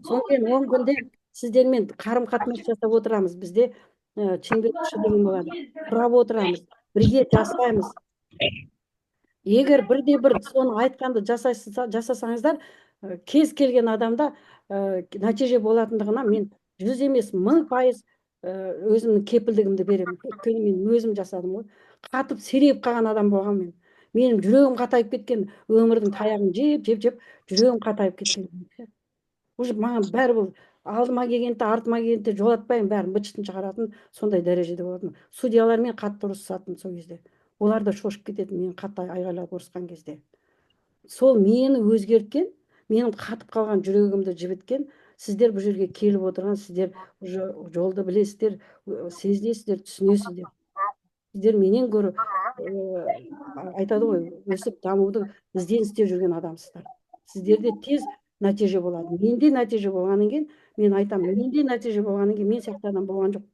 Сонымен 10 күнде сіздермен қарым-қатынас жасап отырамыз. Бізде шеңбер күші деген болады. Құрап отырамыз, бірге жасаймыз. Егер бірде-бір соны айтқанды жасасаңыздар, кез келген адамда нәтиже болатындығына мен 100 емес 1000% өзімнің кепілдігімді беремін. Өйткені мен өзім жасадым ғой. Қатып серейіп қалған адам болған мен. Менің жүрегім қатайып кеткен, өмірдің таяғын жеп, жүрегім қатайып кеткен. Уже маған бәрі бұл алдыма келгенде, артыма келгенде жолатпаймын, бәрін быт-шытын шығаратын сондай дәрежеде болатын. Судьялармен қатты ұрысатын сол кезде. Олар да шошып кетеді мен қатты айғайлап ұрысқан кезде. Сол мені өзгерткен, менің қатып қалған жүрегімді жібіткен, сіздер бұл жерге келіп отырған, сіздер жолды білесіздер, сезінесіздер, түсінесіздер. Сіздер менен гөрі айтады ғой, өсіп дамуды ізденісте жүрген адамсыздар. Сіздерде тез нәтиже болады. Менде нәтиже болғаннан кейін, мен айтамын, менде нәтиже болғаннан кейін мен сияқты адам болған жоқ.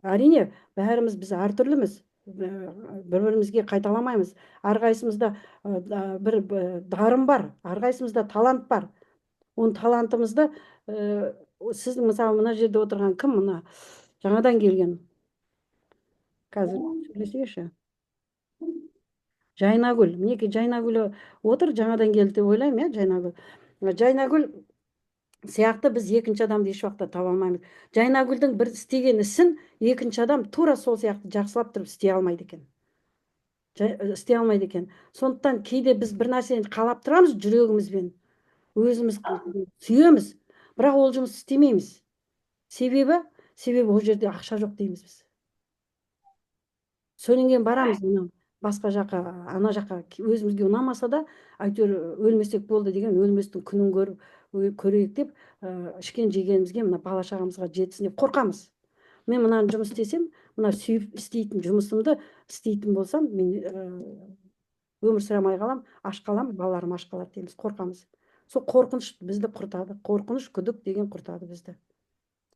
Әрине, бәріміз біз әртүрліміз. Бір-бірімізге қайталамаймыз. Әрқайсымызда бір дарын бар, әрқайсымызда талант бар. Оның талантымызды сіздің мысалы мына жерде отырған кім, мына жаңадан келген? Қазір сөйлесейікші. Жайнагүл. Мінекей Жайнагүл отыр, жаңадан келді деп ойлаймын, иә, Жайнагүл. Жайнагүл сияқты біз екінші адамды еш уақытта таба алмаймыз. Жайнагүлдің бір істеген ісін екінші адам тура сол сияқты жақсылап тұрып істей алмайды екен. Сондықтан кейде біз бір нәрсені қалап тұрамыз жүрегімізбен. Өзіміз сүйеміз. бірақ ол жұмыс істемейміз. Себебі ол жерде ақша жоқ дейміз біз. Содан кейін барамыз мына басқа жаққа, ана жаққа, өзімізге ұнамаса да әйтеуір өлмесек болды деген, өлместің күнін көрейік деп ішкен жегенімізге мына бала шағамызға жетсін деп қорқамыз. Мен мынаны жұмыс істесем, мына сүйіп істейтін жұмысымды істейтін болсам, мен өмір сүремай қалам, аш қалам, балаларым аш қалады дейміз, қорқамыз. Сол қорқыныш бізді құртады, қорқыныш, күдік деген құртады бізді.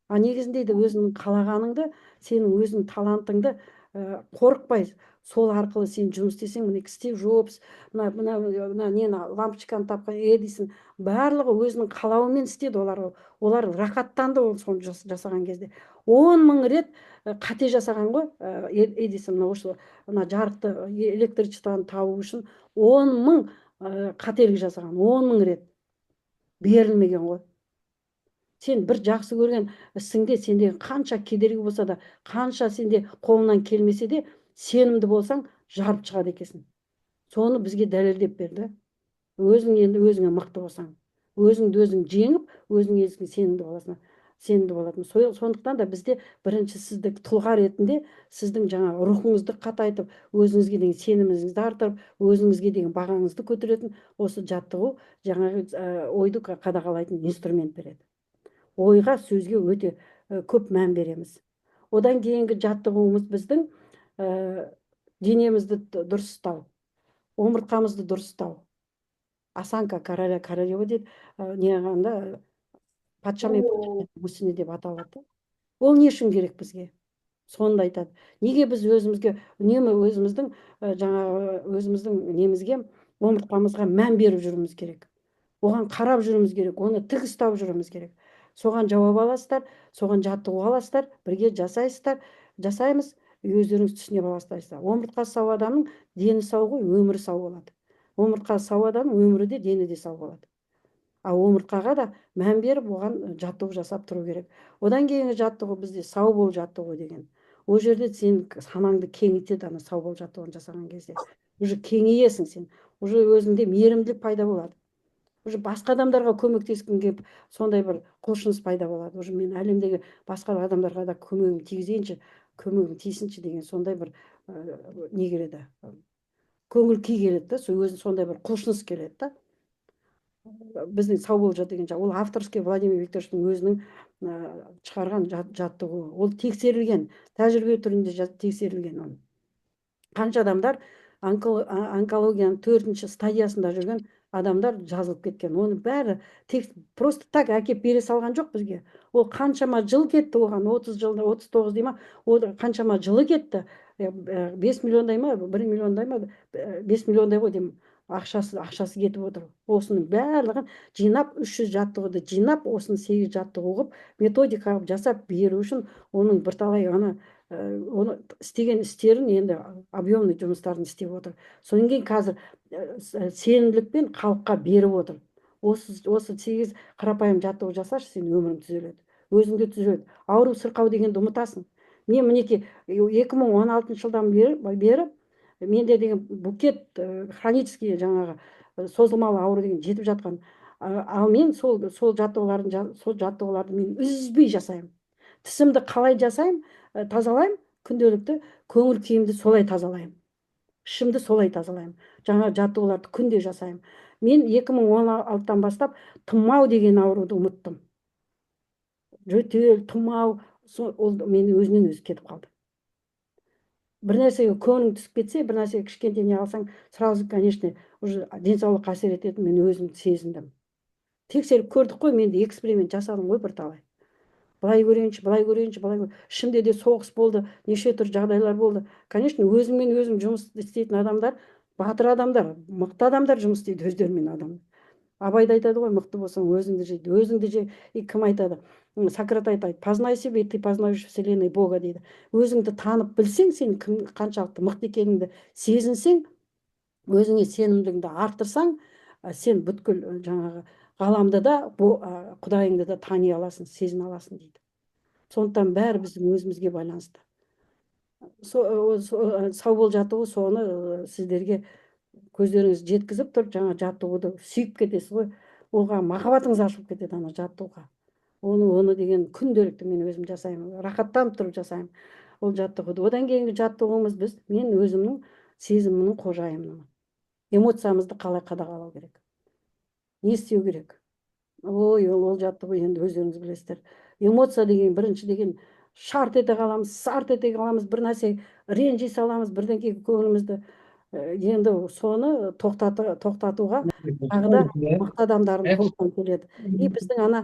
А негізінде де өзіңнің қалағаныңды, сенің өзіңнің талантыңды қорықпай, сол арқылы сен жұмыс істесең, міне Стив Джобс, мына нені лампочканы тапқан Эдисон, барлығы өзінің қалауымен істеді. Олар рахаттанды соны жасаған кезде. 10 000 рет қате жасаған ғой Эдисон, мына жарықты, электричествоны табу үшін 10 000 қателік жасаған, 10 000 рет берілмеген ғой. Сен бір жақсы көрген ісіңде сенде қанша кедергі болса да, қанша сенде қолынан келмесе де, сенімді болсаң жарып шығады екенсің. Соны бізге дәлелдеп берді. Өзің енді өзіңе мықты болсаң, өзіңді өзің жеңіп, өзің сенімді боласың. Сенімді болатын. Сондықтан да бізде бірінші сізді тұлға ретінде сіздің жаңағы рухыңызды қатайтып, өзіңізге деген сеніміңізді арттырып, өзіңізге деген бағаңызды көтеретін осы жаттығу жаңағы ойды қадағалайтын инструмент береді. Ойға, сөзге өте көп мән береміз. Одан кейінгі жаттығуымыз біздің денемізді дұрыс ұстау, омыртқамызды дұрыс ұстау. Осанка королева дейді, не қылғанда патша мен мүсіні деп аталады. Ол не үшін керек бізге? Соны айтады. Неге біз өзімізге үнемі өзіміздің немізге, омыртқамызға мән беріп жүруіміз керек? Оған қарап жүруіміз керек, оны тік ұстап жүруіміз керек. Соған жауап аласыздар, соған жаттығу аласыздар, бірге жасаймыз, өздеріңіз түсіне бастайсыздар. Омыртқасы сау адамның дені сау ғой, өмірі сау болады. Омыртқасы сау адамның өмірі де, дені де сау болады. А омыртқаға да мән беріп, оған жаттығу жасап тұру керек. Одан кейінгі жаттығу бізде сау бол жаттығу деген. Ол жерде сен санаңды кеңейтеді, ана сау бол жаттығуын жасаған кезде. Уже кеңейесің сен. Уже өзіңде мейірімділік пайда болады. Уже басқа адамдарға көмектескің келіп, сондай бір құлшыныс пайда болады. Уже мен әлемдегі басқа адамдарға да көмегім тигізейінші, көмегім тисінші деген сондай бір не келеді, көңіл күй келеді да, сондай бір құлшыныс келеді да. Біздің сау бол деген ол авторский Владимир Викторовичтің өзінің шығарған жаттығуы. Ол тексерілген, тәжірибе түрінде тексерілген ол. Қанша адамдар онкологияның 4-ші стадиясында жүрген адамдар жазылып кеткен. Оны бәрі просто так әкеп бере салған жоқ бізге. Ол қаншама жыл кетті оған, 30 жылда, 39 дей ма, қаншама жылы кетті. 5 миллиондай ма, 1 миллиондай ма, 5 миллиондай ғой деймін. Ақшасы кетіп отыр. Осының барлығын жинап, 300 жаттығуды жинап, осыны 8 жаттығу қылып, методика жасап беру үшін оның бірталай оны істеген істерін енді объемный жұмыстарын істеп отыр. Содан кейін қазір сенімділікпен халыққа беріп отыр. Осы 8 қарапайым жаттығу жасашы, сен өмірің түзеледі. Өзіңде түзеледі. Ауру сырқау дегенді ұмытасың. Мен мінекей 2016 жылдан бері менде деген букет хронический жаңағы созылмалы ауру деген жетіп жатқан. Ал мен сол жаттығуларды мен үзбей жасаймын. Тісімді қалай жасаймын, тазалаймын, күнделікті көңіл күйімді солай тазалаймын. Ішімді солай тазалаймын. Жаңа жаттығуларды күнде жасаймын. Мен 2016-тан бастап тұмау деген ауруды ұмыттым. Жөтел, тұмау, ол мен өзінен өзі кетіп қалды. Бір нәрсеге көңілің түсіп кетсе, бір нәрсеге кішкентай не алсаң, сразу, конечно, уже денсаулыққа әсер ететін мен өзім сезіндім. Тексеріп көрдік қой, мен де эксперимент жасадым ғой бірталай. Былай көрейінші. Ішімде де соғыс болды, неше түрлі жағдайлар болды. Конечно, өзіңмен өзің жұмыс істейтін адамдар, батыр адамдар, мықты адамдар жұмыс істейді өздерімен адам. Абайда айтады ғой, мықты болсаң өзіңді жейді, өзіңді же. Кім айтады? Сократ айтады, познай себя, и ты познаешь вселенной Бога дейді. Өзіңді танып білсең, сен қаншалықты мықты екеніңді сезінсең, өзіңе сенімділігіңді арттырсаң, сен бүткіл жаңағы ғаламды да, құдайыңды да тани аласың, сезіне аласың дейді. Сондықтан бәрі біздің өзімізге байланысты. Сау бол жаттығу соны сіздерге көздеріңіз жеткізіп тұрып, жаңа жаттығуды сүйіп кетесіз ғой. Оған махаббатыңыз ашылып кетеді ана жаттығуға. оны деген күнделікті мен өзім жасаймын, рахаттанып тұрып жасаймын ол жаттығуды. Одан кейінгі жаттығуымыз мен өзімнің сезімімнің қожайынымын. Эмоциямызды қалай қадағалау керек, не істеу керек? Ой, ол жаттығу енді өздеріңіз білесіздер. Эмоция деген бірінші деген шарт ете қаламыз, сарт ете қаламыз, бір нәрсе ренжи саламыз, бірдеңеге көңілімізді. Енді соны тоқтатуға тағы да мықты адамдардың қолынан келеді. И біздің ана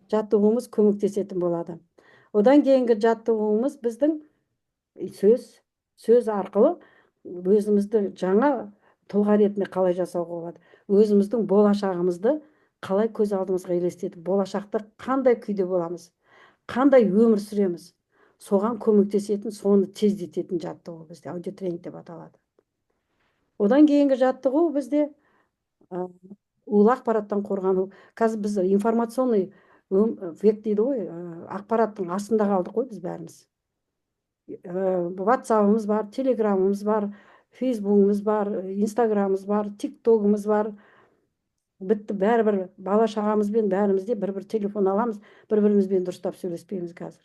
жаттығуымыз көмектесетін болады. Одан кейінгі жаттығуымыз біздің сөз арқылы өзімізді жаңа тұлға ретінде қалай жасауға болады, өзіміздің болашағымызды қалай көз алдымызға елестетіп, болашақта қандай күйде боламыз, қандай өмір сүреміз, соған көмектесетін, соны тездететін жаттығу бізде аудиотренинг деп аталады. Одан кейінгі жаттығу бізде улы ақпараттан қорғану. Қазір біз информационный век дейді ғой, ақпараттың астында қалдық қой біз бәріміз. WhatsApp-ымыз бар, Telegram-ымыз бар, Facebook-ымыз бар, Instagram-ымыз бар, TikTok-ымыз бар. Бітті, бәрібір бала шағамызбен бәрімізде бір телефон аламыз, бір-бірімізбен дұрыстап сөйлеспейміз қазір.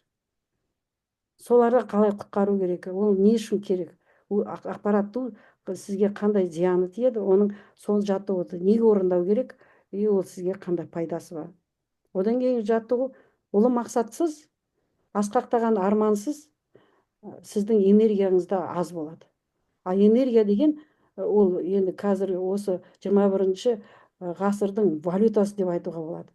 Соларды қалай құтқару керек? Ол не үшін керек? Ақпаратты сізге қандай зияны тиеді? Оның сол жаттығуды неге орындау керек? И ол сізге қандай пайдасы бар? Одан кейін жаттығу ұлы мақсатсыз, асқақтаған армансыз сіздің энергияңызда аз болады. А энергия деген ол енді қазір осы 21-ші ғасырдың валютасы деп айтуға болады.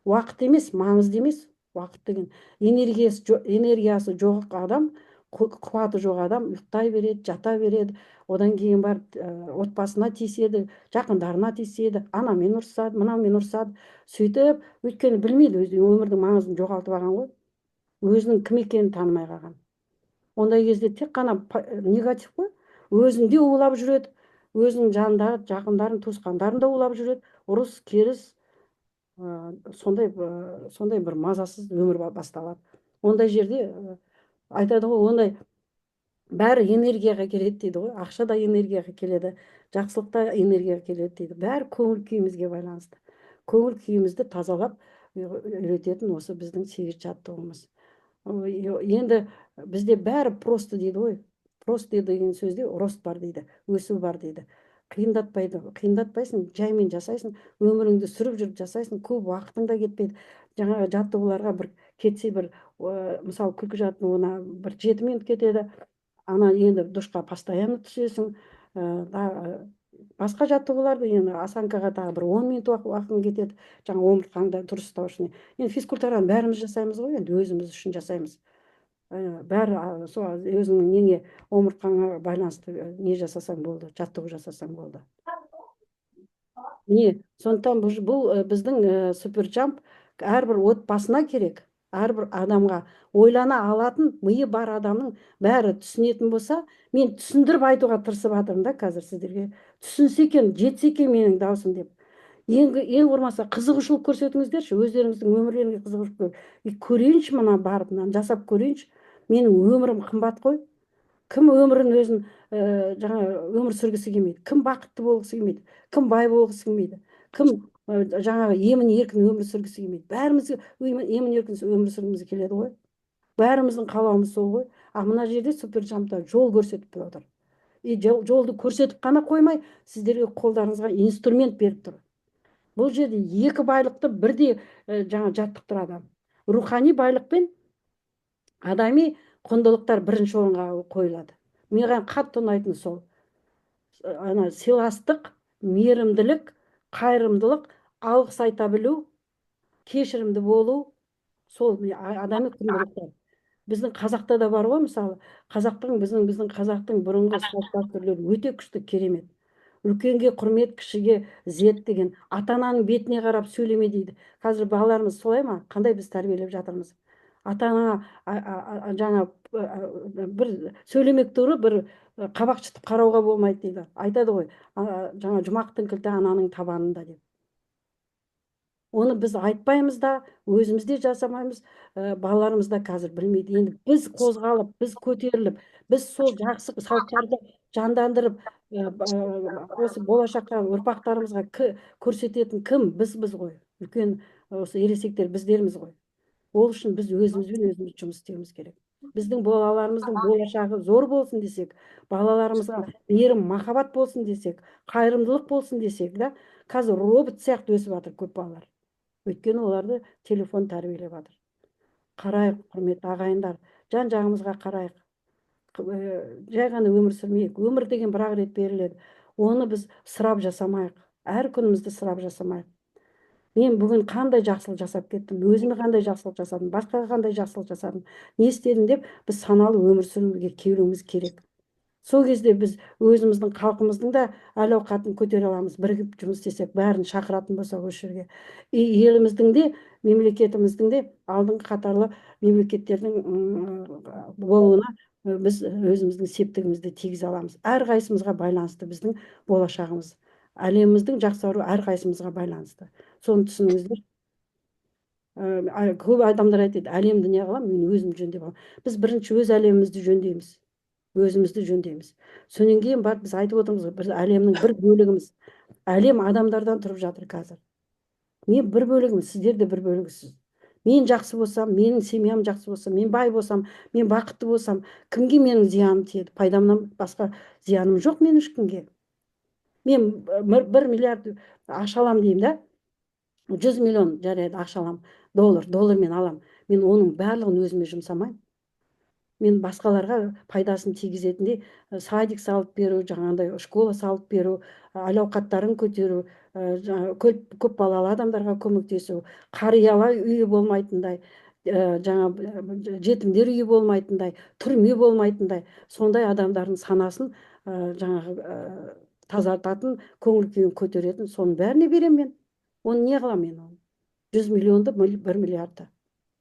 Уақыт емес, маңызды емес. Уақыт деген энергиясы жоқ адам, қуаты жоқ адам ұйықтай береді, жата береді. Одан кейін барып отбасына тиіседі, жақындарына тиіседі, анамен ұрсады, мынамен ұрсады. Сөйтіп, өйткені білмейді, өмірдің маңызын жоғалтып алған ғой. Өзінің кім екенін танымай қалған. Ондай кезде тек қана негатив қой. Өзінде улап жүреді, өзінің жанындағы жақындарын, туысқандарын да улап жүреді. Ұрыс, керіс, сондай бір мазасыз өмір басталады. Ондай жерде айтады ғой, ондай бәрі энергияға келеді дейді ғой. Ақша да энергияға келеді, жақсылық та энергияға келеді дейді. Бәрі көңіл күйімізге байланысты. Көңіл күйімізді тазалап үйрететін осы біздің 8 жаттығуымыз. Енді бізде бәрі просто дейді ғой. Просто деген сөзде рост бар дейді, өсу бар дейді. Қиындатпайсың, жаймен жасайсың, өміріңді сүріп жүріп жасайсың, көп уақытың да кетпейді. Жаңағы жаттығуларға бір кетсе, бір мысалы күлкі жаттығуына бір 7 минут кетеді. Ана енді душқа постоянно түсесің. Басқа жаттығуларды енді осанкаға тағы бір 10 минут уақытың кетеді. Жаңа омыртқаңды дұрыс ұстау үшін. Енді физкультураны бәріміз жасаймыз ғой, енді өзіміз үшін жасаймыз. Бәрі сол өзіңнің неге омыртқаңа байланысты не жасасаң болды, жаттығу жасасаң болды. Не, сондықтан бұл біздің суперджамп әрбір отбасына керек, әрбір адамға ойлана алатын миы бар адамның бәрі түсінетін болса, мен түсіндіріп айтуға тырысып жатырмын да қазір сіздерге. Түсінсе екен, жетсе екен менің даусым деп. Ең болмаса қызығушылық көрсетіңіздерші, өздеріңіздің өмірлеріңізге қызығушылық көрейінші, мына барып мынаны жасап көрейінші. Менің өмірім қымбат қой. Кім өмірін өзін жаңа өмір сүргісі келмейді, кім бақытты болғысы келмейді, кім бай болғысы келмейді, кім жаңағы емін еркін өмір сүргісі келмейді. Бәріміз емін еркін өмір сүргіміз келеді ғой. Бәріміздің қалауымыз сол ғой. А мына жерде суперджампта жол көрсетіп отыр. И жолды көрсетіп қана қоймай, сіздерге қолдарыңызға инструмент беріп тұр. Бұл жерде екі байлықты бірдей жаңа жаттықтырады. Рухани байлық пен адами құндылықтар бірінші орынға қойылады. Маған қатты ұнайтын сол. Ана сыйластық, мейірімділік, қайырымдылық, алғыс айта білу, кешірімді болу, сол адами құндылықтар. Біздің қазақта да бар ғой, мысалы, біздің қазақтың бұрынғы салт дәстүрлері өте күшті, керемет. Үлкенге құрмет, кішіге ізет деген, ата-ананың бетіне қарап сөйлеме дейді. Қазір балаларымыз солай ма? Қандай біз тәрбиелеп жатырмыз? Ата-ана жаңа бір сөйлемек туры бір қабақ шытып қарауға болмайды дейді. Айтады ғой, жаңа жұмақтың кілті ананың табанында деп. Оны біз айтпаймыз да, өзімізде жасамаймыз, балаларымыз да қазір білмейді. Енді біз қозғалып, біз көтеріліп, біз сол жақсы салттарды жандандырып, осы болашаққа ұрпақтарымызға көрсететін кім? Біз ғой. Үлкен осы ересектер біздерміз ғой. Ол үшін біз өзімізбен өзіміз жұмыс істеуіміз керек. Біздің балаларымыздың болашағы зор болсын десек, балаларымызға мейірім махаббат болсын десек, қайырымдылық болсын десек, да, қазір робот сияқты өсіп жатыр көп балалар. Өйткені оларды телефон тәрбиелеп жатыр. Қарайық, құрметті ағайындар, жан жағымызға қарайық. Жай ғана өмір сүрмейік. Өмір деген бір ақ рет беріледі. Оны біз сұрап жасамайық. Әр күнімізді сұрап жасамайық. Мен бүгін қандай жақсылық жасап кеттім, өзіме қандай жақсылық жасадым, басқаға қандай жақсылық жасадым, не істедім деп біз саналы өмір сүруге келуіміз керек. Сол кезде біз өзіміздің халқымыздың да әл ауқатын көтере аламыз, бірігіп жұмыс істесек, бәрін шақыратын болсақ осы жерге. Еліміздің де, мемлекетіміздің де алдыңғы қатарлы мемлекеттердің болуына біз өзіміздің септігімізді тигізе аламыз. Әрқайсымызға байланысты біздің болашағымыз. Әлеміміздің жақсаруы әрқайсымызға байланысты. Соны түсініңіздер. Көп адамдар айтады, әлемді не қыламын, мен өзім жөндеп аламын. Біз бірінші өз әлемімізді жөндейміз. Өзімізді жөндейміз. Сонан кейін барып біз айтып отырмыз, біз әлемнің бір бөлігіміз. Әлем адамдардан тұрып жатыр қазір. Мен бір бөлігім, сіздер де бір бөлігісіз. Мен жақсы болсам, менің семьям жақсы болса, мен бай болсам, мен бақытты болсам, кімге менің зияным тиеді? Пайдамнан басқа зияным жоқ мен ешкімге. Мен 1 миллиард ақша аламын деймін, да? 100 миллион жарайды ақша аламын, доллармен аламын. Мен оның барлығын өзіме жұмсамаймын. Мен басқаларға пайдасын тигізетіндей садик салып беру, жаңағындай школа салып беру, әл ауқаттарын көтеру, көп балалы адамдарға көмектесу, қариялар үйі болмайтындай, жаңа жетімдер үйі болмайтындай, түрме болмайтындай, сондай адамдардың санасын жаңағы тазартатын, көңіл күйін көтеретін, соның бәріне беремін мен. Оны не қыламын мен оны? 100 миллионды 1 миллиардты.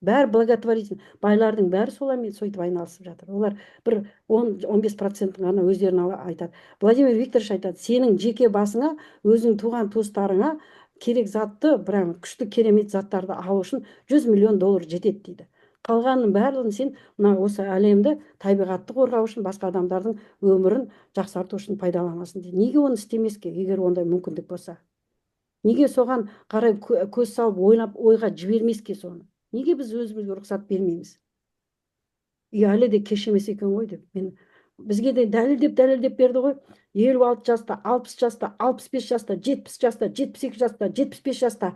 Бәрі благотворитель, байлардың бәрі солармен сөйтіп айналысып жатыр. Олар бір 10-15% ғана өздерін айтады. Владимир Викторович айтады, сенің жеке басыңа, өзің туған туыстарыңа керек затты, бір күшті керемет заттарды алу үшін 100 миллион доллар жетеді дейді. Қалғанның барлығын сен мына осы әлемді, табиғатты қорғау үшін, басқа адамдардың өмірін жақсарту үшін пайдаланасың дейді. Неге оны істемеске, егер ондай мүмкіндік болса? Неге соған қарай көз салып ойға жібермеске соны? Неге біз өзімізге рұқсат бермейміз? Әлі де кеш емес екен ғой деп. Бізге де дәлелдеп берді ғой. 56 жаста, 60 жаста, 65 жаста, 70 жаста, 72 жаста, 75 жаста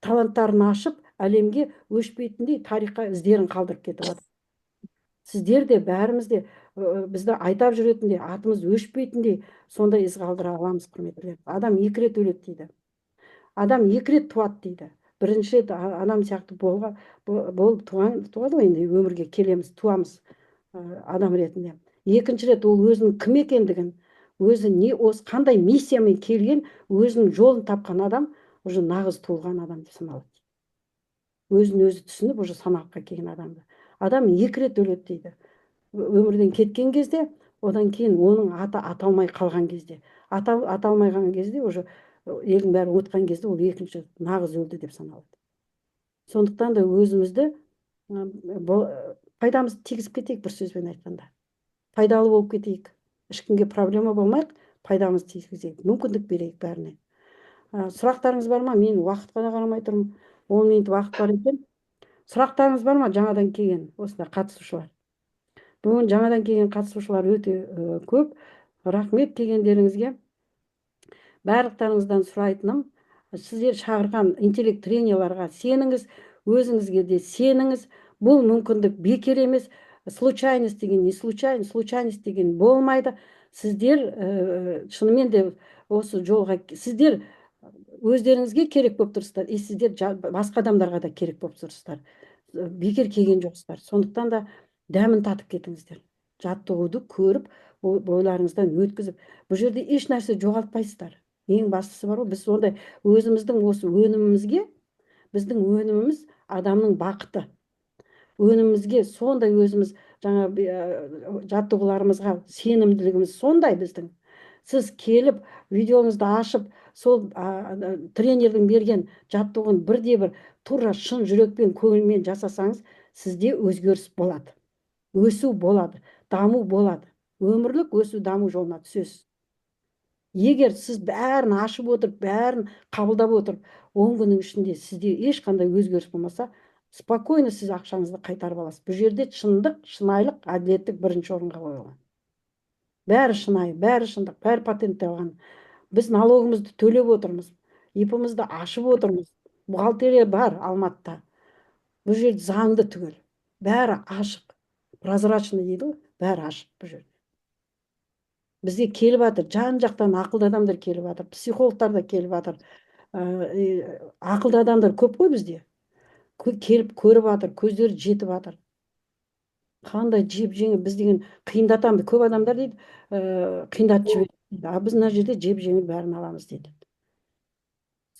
таланттарын ашып, әлемге өшпейтіндей тарихқа іздерін қалдырып кетіп жатыр. Сіздер де, бәріміз де бізді айтап жүретіндей, атымыз өшпейтіндей сондай із қалдыра аламыз, құрметтілер. Адам 2 рет өледі дейді. Адам 2 рет туады дейді. Бірінші рет адам сияқты болып туады ғой, енді өмірге келеміз, туамыз адам ретінде. Екінші рет ол өзінің кім екендігін, өзі осы қандай миссиямен келген, өзінің жолын тапқан адам уже нағыз туылған адам деп саналады. Өзін өзі түсініп уже саналыққа келген адамды. Адам 2 рет өледі дейді. Өмірден кеткен кезде, одан кейін оның аты аталмай қалған кезде, аталмай қалған кезде уже елдің бәрі ұмытқан кезде ол екінші нағыз өлді деп саналады. Сондықтан да өзімізді пайдамызды тигізіп кетейік, бір сөзбен айтқанда. Пайдалы болып кетейік. Ешкімге проблема болмайық, пайдамызды тигізейік, мүмкіндік берейік бәріне. Сұрақтарыңыз бар ма? Мен уақытқа да қарамай тұрмын. 10 минут уақыт бар екен. Сұрақтарыңыз бар ма жаңадан келген осында қатысушылар? Бүгін жаңадан келген қатысушылар өте көп. Рахмет келгендеріңізге. Барлықтарыңыздан сұрайтыным, сіздер шақырған интеллект тренерларға сеніңіз, өзіңізге де сеніңіз. Бұл мүмкіндік бекер емес. Случайность деген не случайность деген болмайды. Сіздер шынымен де осы жолға, сіздер өздеріңізге керек болып тұрсыздар, сіздер басқа адамдарға да керек болып тұрсыздар. Бекер келген жоқсыздар. Сондықтан да дәмін татып кетіңіздер. Жаттығуды көріп, бойларыңыздан өткізіп, бұл жерде еш нәрсе жоғалтпайсыздар. Ең бастысы бар ғой, біз сондай өзіміздің осы өнімімізге, біздің өніміміз адамның бақыты. Өнімімізге сондай өзіміз жаңа жаттығуларымызға сенімділігіміз сондай біздің. Сіз келіп, видеоңызды ашып, сол тренердің берген жаттығуын бірде-бір тура шын жүрекпен, көңілмен жасасаңыз, сізде өзгеріс болады. Өсу болады, даму болады. Өмірлік өсу, даму жолына түсесіз. Егер сіз бәрін ашып отырып, бәрін қабылдап отырып, 10 күннің ішінде сізде ешқандай өзгеріс болмаса, спокойно сіз ақшаңызды қайтарып аласыз. Бұл жерде шындық, шынайылық, әділеттік бірінші орынға қойылған. Бәрі шынайы, бәрі шындық, бәрі патенттелген. Біз налогымызды төлеп отырмыз, ИП-мызды ашып отырмыз. Бухгалтерия бар Алматыда. Бұл жерде заңды түгел. Бәрі ашық, прозрачный дейді ғой, бәрі ашық бұл жерде. Бізге келіп жатыр, жан жақтан ақылды адамдар келіп жатыр, психологтар да келіп жатыр. Ақылды адамдар көп қой бізде. Келіп көріп жатыр, көздері жетіп жатыр. Қандай жеп жеңіл, біз деген қиындатамыз. Көп адамдар дейді, қиындатып жібереді дейді. А біз мына жерде жеп жеңіл бәрін аламыз дейді.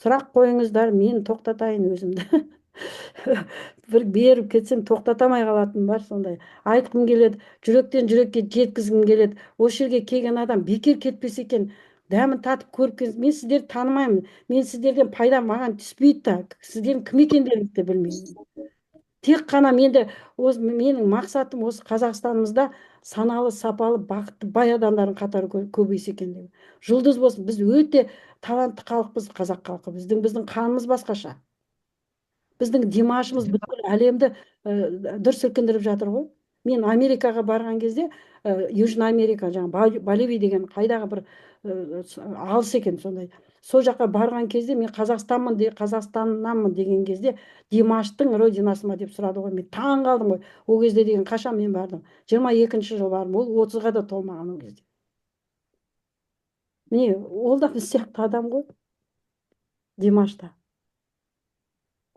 Сұрақ қойыңыздар, мен тоқтатайын өзімді. Бір беріп кетсем тоқтатамай қалатыным бар, сондай. Айтқым келеді, жүректен жүрекке жеткізгім келеді. Осы жерге келген адам бекер кетпесе екен, дәмін татып көріп келсін. Мен сіздерді танымаймын. Мен сіздерден пайда маған түспейді да. Сіздердің кім екендеріңізді де білмеймін. Тек қана менің мақсатым осы Қазақстанымызда саналы, сапалы, бақытты, бай адамдардың қатары көбейсе екен деп. Жұлдыз болсын. Біз өте талантты халықпыз, қазақ халқы. Біздің қанымыз басқаша. Біздің Димашымыз бүкіл әлемді дүр сілкіндіріп жатыр ғой. Мен Америкаға барған кезде, Южный Америка, жаңағы Боливия деген қайдағы бір алыс екен сондай. Сол жаққа барған кезде мен Қазақстаннанмын деген кезде Димаштың родинасы ма деп сұрады ғой. Мен таң қалдым ғой. Ол кезде деген қашан мен бардым? 22-ші жыл бардым. Ол 30-ға да толмаған ол кезде. Міне, ол да біз сияқты адам ғой. Димашта.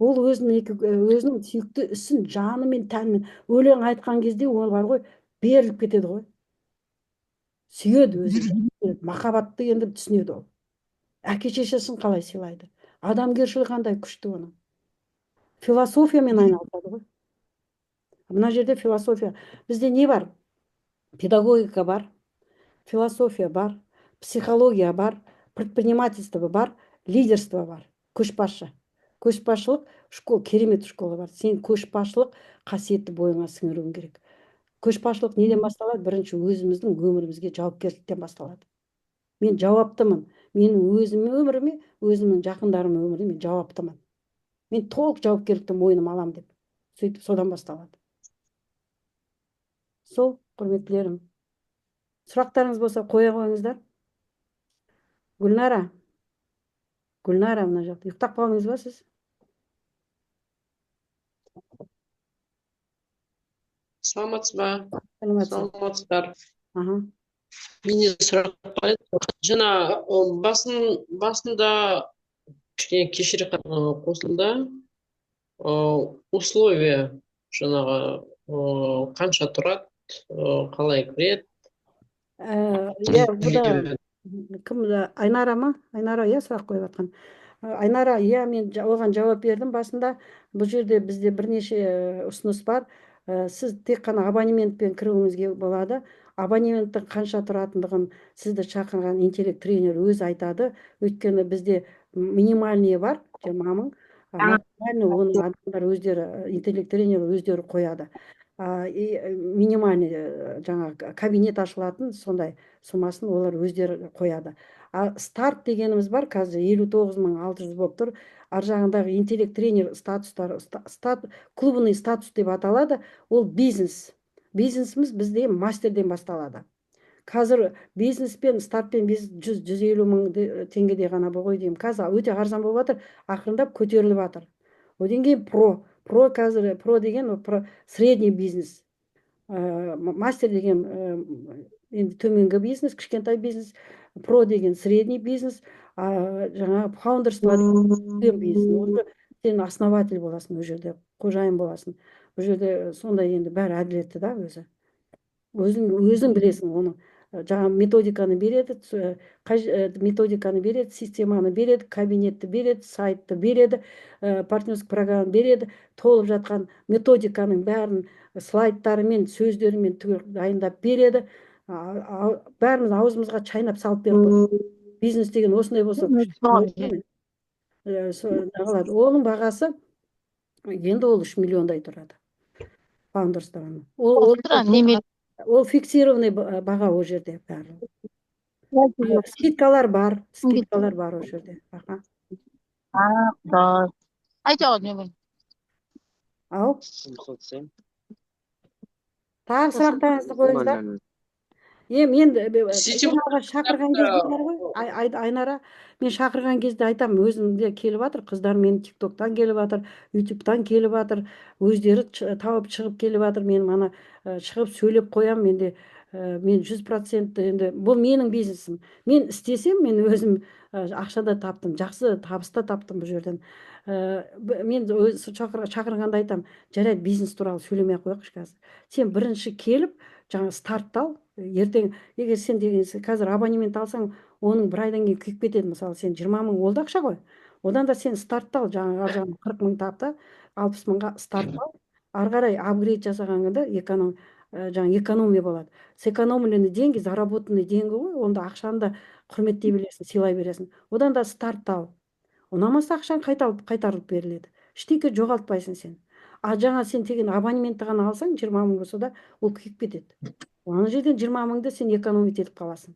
Ол өзінің сүйікті ісін жанымен, тәнімен өлең айтқан кезде ол бар ғой, беріліп кетеді ғой. Сүйеді өзі. Махаббатты енді түсінеді ол. Әке шешесін қалай сыйлайды. Адамгершілігі қандай күшті оның. Философиямен айналысады ғой. Мына жерде философия. Бізде не бар? Педагогика бар, философия бар, психология бар, предпринимательство бар, лидерство бар, көшбасшы. Көшбасшылық керемет школа бар. Сен көшбасшылық қасиетті бойыңа сіңіруің керек. Көшбасшылық неден басталады? Бірінші өзіміздің өмірімізге жауапкершіліктен басталады. Мен жауаптымын. Менің өзімнің өміріме, өзімнің жақындарымның өміріне мен жауаптымын. Мен толық жауапкершілікті мойныма аламын деп. Сөйтіп содан басталады. Сол, құрметтілерім. Сұрақтарыңыз болса қоя қойыңыздар. Гүлнара, мына жақта. Ұйықтап қалдыңыз ба сіз? Саламатсыз ба? Сәлеметсіз. Саламатсыздар. Менде сұрақ бар еді. Жаңа басында кішкене кешірек қосылды. Условия жаңағы қанша тұрады, қалай кіреді? Иә, бұда кім? Айнара ма? Айнара, иә, сұрақ қойып жатқан. Айнара, иә, мен оған жауап бердім басында. Бұл жерде бізде бірнеше ұсыныс бар. Сіз тек қана абонементпен кіруіңізге болады. Абонементтің қанша тұратындығын сізді шақырған интеллект тренер өзі айтады. Өйткені бізде минимальный бар, 20 мың. Максимальный оны адамдар өздері, интеллект тренер өздері қояды. Минимальный жаңа кабинет ашылатын сондай сумасын олар өздері қояды. Старт дегеніміз бар, қазір 59.600 болып тұр. Ар жағындағы интеллект тренер статустары, клубный статус деп аталады. Ол бизнес. Бизнесіміз бізде мастерден басталады. Қазір бизнеспен, стартпен 100-150 мың теңгеде ғана ғой деймін. Қазір өте арзан болып жатыр, ақырындап көтеріліп жатыр. Одан кейін про қазір, про деген средний бизнес. Мастер деген енді төменгі бизнес, кішкентай бизнес, про деген средний бизнес, жаңа фаундерство деген бизнес. Сен основатель боласың, ол жерде қожайын боласың. Бұл жерде сондай енді бәрі әділетті да өзі. Өзің білесің оны. Жаңа методиканы береді, системаны береді, кабинетті береді, сайтты береді, партнерский программаны береді, толып жатқан методиканың бәрін слайдтарымен, сөздерімен дайындап береді. Бәріміз аузымызға чайнап салып беріп қойды. Бизнес деген осындай болса, оның бағасы енді ол 3 миллиондай тұрады. Фаундерствоның. Ол фиксированный баға ол жерде бәрі. Скидкалар бар ол жерде. Rồi. Ai cho như mình. ау тағы сұрақтарыңызды қойыңыздар. Мен сөйтіп ең алғаш шақырған кезде бар ғой, Айнара, мен шақырған кезде айтамын, өзім де келіп жатыр, қыздар мен ТикТоктан келіп жатыр, ютубтан келіп жатыр, өздері тауып шығып келіп жатыр, мен ана шығып сөйлеп қоямын, мен 100% енді бұл менің бизнесім. Мен істесем, мен өзім ақша да таптым, жақсы табыс та таптым бұл жерден. Мен шақырғанда айтамын, жарайды, бизнес туралы сөйлемей ақ қояйықшы қазір. Сен бірінші келіп, жаңа стартты ал. Ертең егер сен қазір абонемент алсаң, оның бір айдан кейін күйіп кетеді. Мысалы, сен 20 мың ол да ақша ғой. Одан да сен стартты ал, жаңағы ар жағынан 40 мың тап та, 60 мыңға старт ал. Ары қарай апгрейд жасағанда жаңа экономия болады. Сэкономленный деньги, заработанный деньги ғой, онда ақшаны да құрметтей білесің, сыйлай бересің. Одан да старт ал. Ұнамаса ақшаң қайтарылып беріледі. Ештеңе жоғалтпайсың сен. А жаңа сен теген абонементті ғана алсаң, 20 мың болса да ол күйіп кетеді. Ана жерден 20 мыңды сен экономить етіп қаласың.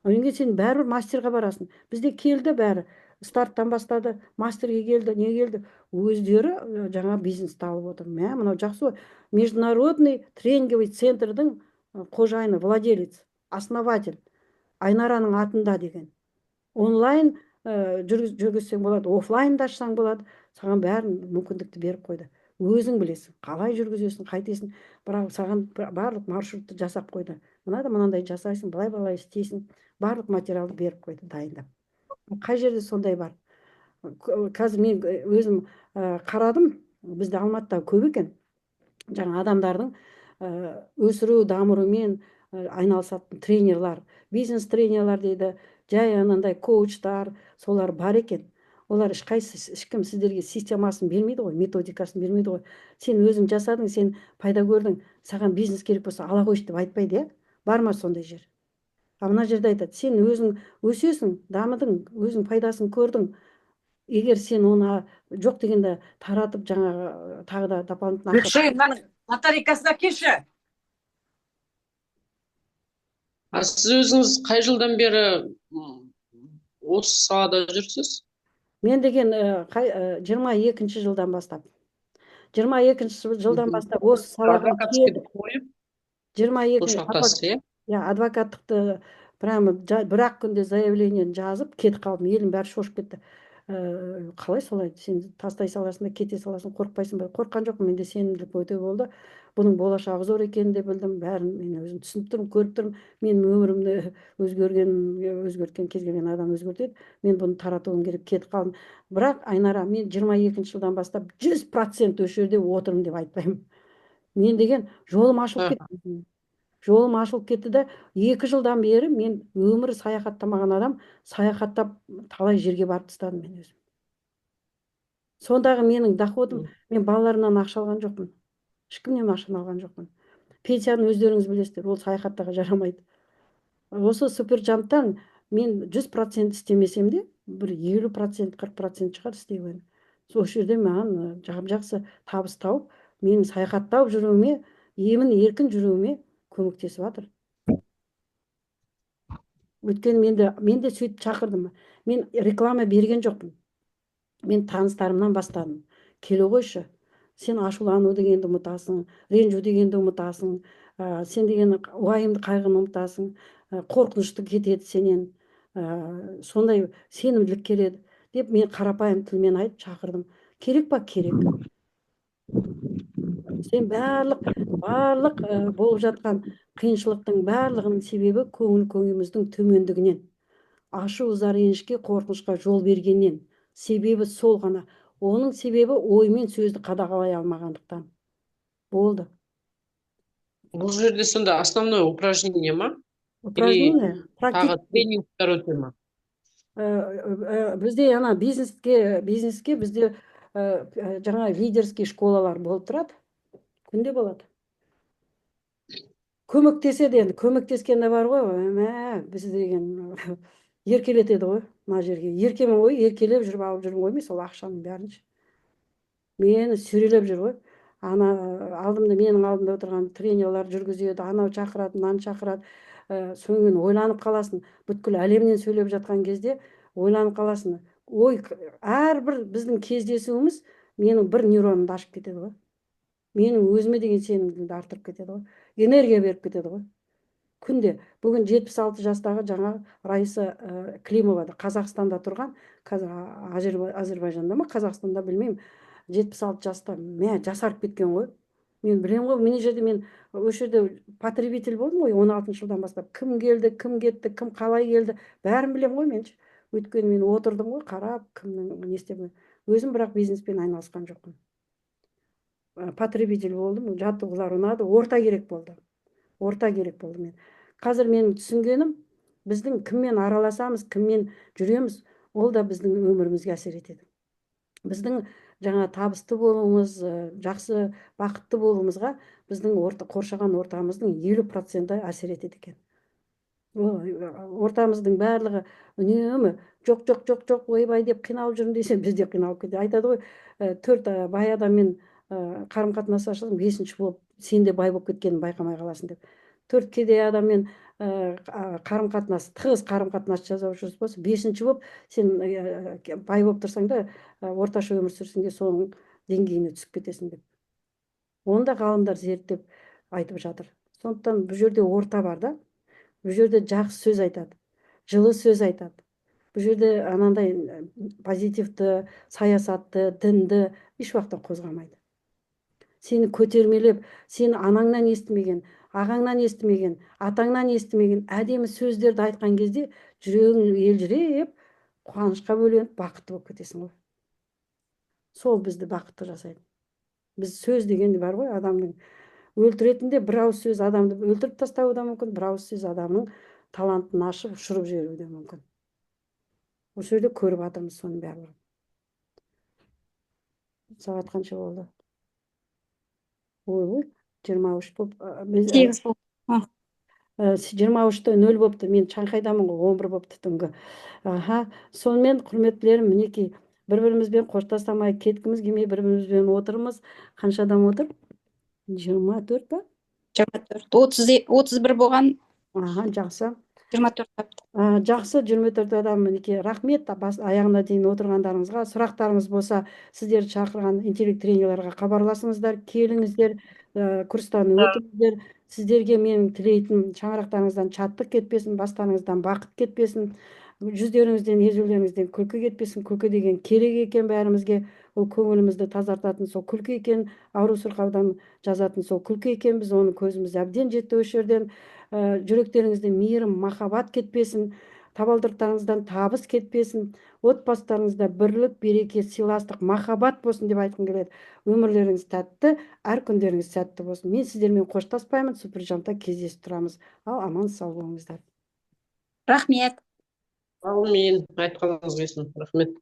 Одан кейін сен бәрібір мастерға барасың. Бізде келді бәрі. Старттан бастады, мастерге келді, не келді. Өздері жаңа бизнесті алып отыр. Мынау жақсы ғой. Международный тренинговый центрдің қожайыны, владелец, основатель. Айнараның атында деген. Онлайн жүргізсең болады, офлайн да ашсаң болады. Саған бәрін мүмкіндікті беріп қойды. Өзің білесің, қалай жүргізесің, қайтесің. Бірақ саған барлық маршрутты жасап қойды. Мынандай жасайсың, былай істейсің. Барлық материалды беріп қойды, дайындап. Қай жерде сондай бар. Қазір мен өзім қарадым, бізде Алматыда көп екен. Жаңа адамдардың өсіру, дамырумен айналысатын тренерлар, бизнес тренерлар дейді, жай анандай коучтар, солар бар екен. Олар ешкім сіздерге системасын бермейді ғой, методикасын бермейді ғой. Сен өзің жасадың, сен пайда көрдің, саған бизнес керек болса ала қойшы деп айтпайды, иә? Бар ма сондай жер? Мына жерде айтады, сен өзің өсесің, дамыдың, өзің пайдасын көрдің. Егер сен оны жоқ дегенде таратып, жаңағы тағы да дополнительно ақша. Батарейкасына келші. сіз өзіңіз қай жылдан бері осы салада жүрсіз? Мен деген 22-ші жылдан бастап. 22-ші жылдан бастап осы салаға адвокатскийді қойып, 22 адвокаттықты прямо бір-ақ күнде заявлениені жазып кетіп қалдым. Елдің бәрі шошып кетті. Қалай солай, сен тастай саласың да кете саласың, қорықпайсың ба? Қорыққан жоқпын, менде сенімділік өте болды. Бұның болашағы зор екенін де білдім. Бәрін мен өзім түсініп тұрмын, көріп тұрмын. Мен өмірімді өзгерткен кез келген адам өзгертеді. Мен бұны таратуым керек, кетіп қалдым. Бірақ Айнара, мен 22-ші жылдан бастап 100% осы жерде отырмын деп айтпаймын. Мен деген жолым ашылып кетті. Жолым ашылып кетті де 2 жылдан бері мен өмірі саяхаттамаған адам саяхаттап талай жерге барып тастадым мен өзім. Сондағы менің доходым, мен балаларымнан ақша алған жоқпын. Ешкімнен ақшаны алған жоқпын. Пенсияны өздеріңіз білесіздер, ол саяхаттаға жарамайды. Осы суперджамптан мен 100% істемесем де, бір 50%, 40% шығар істей қоямын. Сол жерде маған жақсы табыс тауып, менің саяхаттап жүруіме, емін еркін жүруіме көмектесіп жатыр. Өйткені мен де сөйтіп шақырдым. Мен реклама берген жоқпын. Мен таныстарымнан бастадым. Келе қойшы. Сен ашулану дегенді ұмытасың, ренжу дегенді ұмытасың, сен деген уайымды қайғыны ұмытасың, қорқынышты кетеді сенен, сондай сенімділік келеді деп мен қарапайым тілмен айтып шақырдым. Керек па? Керек. Сен барлық болып жатқан қиыншылықтың барлығының себебі көңіліміздің төмендігінен, ашу, ыза, ренішке, қорқынышқа жол бергеннен. Себебі сол ғана. Оның себебі оймен сөзді қадағалай алмағандықтан. Болды. Бұл жерде сонда основной упражнение ма? Упражнение? Тағы тренингтер өте ма? Бізде ана бизнеске бізде жаңа лидерский школалар болып тұрады. Күнде болады. Көмектеседі енді, көмектескен де бар ғой, біз деген еркелетеді ғой, мына жерге. Еркемін ғой, еркелеп жүріп алып жүрмін ғой, сол ақшаның бәрінше. Мені сүйрелеп жүр ғой. Менің алдымда отырған тренерлар жүргізеді, анау шақырады, мынаны шақырады. Соңын ойланып қаласың. Бүткіл әлемнен сөйлеп жатқан кезде ойланып қаласың. ой, әрбір біздің кездесуіміз менің бір нейронымды ашып кетеді ғой. Менің өзіме деген сенімділігімді арттырып кетеді ғой. Энергия беріп кетеді ғой. Күнде. Бүгін 76 жастағы жаңа Раиса Климова Қазақстанда тұрған, қазір Азербайжанда ма, Қазақстанда білмеймін, 76 жаста жасарып кеткен ғой. Мен білем ғой, мына жерде мен осы жерде потребитель болдым ғой 16 жылдан бастап. Кім келді, кім кетті, кім қалай келді, бәрін білем ғой мен. Өйткені мен отырдым ғой, қарап, кімнің не істеп. Өзім бірақ бизнеспен айналысқан жоқпын. Потребитель болдым, жаттығулар ұнады, орта керек болды. Мен. Қазір менің түсінгенім, біздің кіммен араласамыз, кіммен жүреміз, ол да біздің өмірімізге әсер етеді. Біздің жаңа табысты болуымыз, жақсы, бақытты болуымызға біздің қоршаған ортамыздың 50% әсер етеді екен. Ортамыздың барлығы үнемі жоқ, ойбай деп қиналып жүрмін десе, біз де қиналып кетеді. Айтады ғой, 4 бай адаммен қарым-қатынас ашылып, 5-ші болып сен де бай болып кеткенін байқамай қаласың деп. 4 кедей адаммен қарым-қатынас, тығыз қарым-қатынас жасап жүріс болса, 5-ші болып сен бай болып тұрсаң да орташа өмір сүрсең де соның деңгейіне түсіп кетесің деп. Оны да ғалымдар зерттеп айтып жатыр. Сондықтан бұл жерде орта бар да. Бұл жерде жақсы сөз айтады, жылы сөз айтады. Бұл жерде анандай позитивті, саясатты, дінді еш уақытта қозғамайды. Сені көтермелеп, сені анаңнан естімеген, ағаңнан естімеген, атаңнан естімеген әдемі сөздерді айтқан кезде жүрегің елжіреп, қуанышқа бөленіп, бақытты болып кетесің ғой. Сол бізді бақытты жасайды. Біз сөз деген бар ғой, адамның өлтіретінде бір ауыз сөз адамды өлтіріп тастауы да мүмкін, бір ауыз сөз адамның талантын ашып, ұшырып жіберуі де мүмкін. Осы жерде көріп жатырмыз соның барлығын. Сағат қанша болды? Ой, 23 болып. 8 болды. 23:00 болыпты. Мен Шанхайдамын ғой, 11 болыпты түнгі. Сонымен құрметтілерім, мінекей бір-бірімізбен қоштасамай кеткіміз келмей бір-бірімізбен отырмыз. Қанша адам отыр? 24 па? 24. 31 болған. Жақсы. 24 тапты. Жақсы, 24 адам мінекей. Рахмет аяғына дейін отырғандарыңызға. Сұрақтарыңыз болса, сіздерді шақырған интеллект тренерлерға хабарласыңыздар, келіңіздер, курстан өтіңіздер. Сіздерге менің тілейтін шаңырақтарыңыздан шаттық кетпесін, бастарыңыздан бақыт кетпесін, жүздеріңізден, езулеріңізден күлкі кетпесін. Күлкі деген керек екен бәрімізге. Ол көңілімізді тазартатын сол күлкі екен, ауру сырқаудан жазатын сол күлкі екен. Біз оның көзімізді әбден жетті осы жерден. Жүректеріңізден мейірім, махаббат кетпесін, табалдырықтарыңыздан табыс кетпесін, отбасыларыңызда бірлік, береке, сыйластық, махаббат болсын деп айтқым келеді. Өмірлеріңіз тәтті, әр күндеріңіз сәтті болсын. Мен сіздермен қоштаспаймын, Суперджампта кездесіп тұрамыз. Ал аман сау болыңыздар. Рахмет. Әумин. Айтқаныңыз келсін. Рахмет.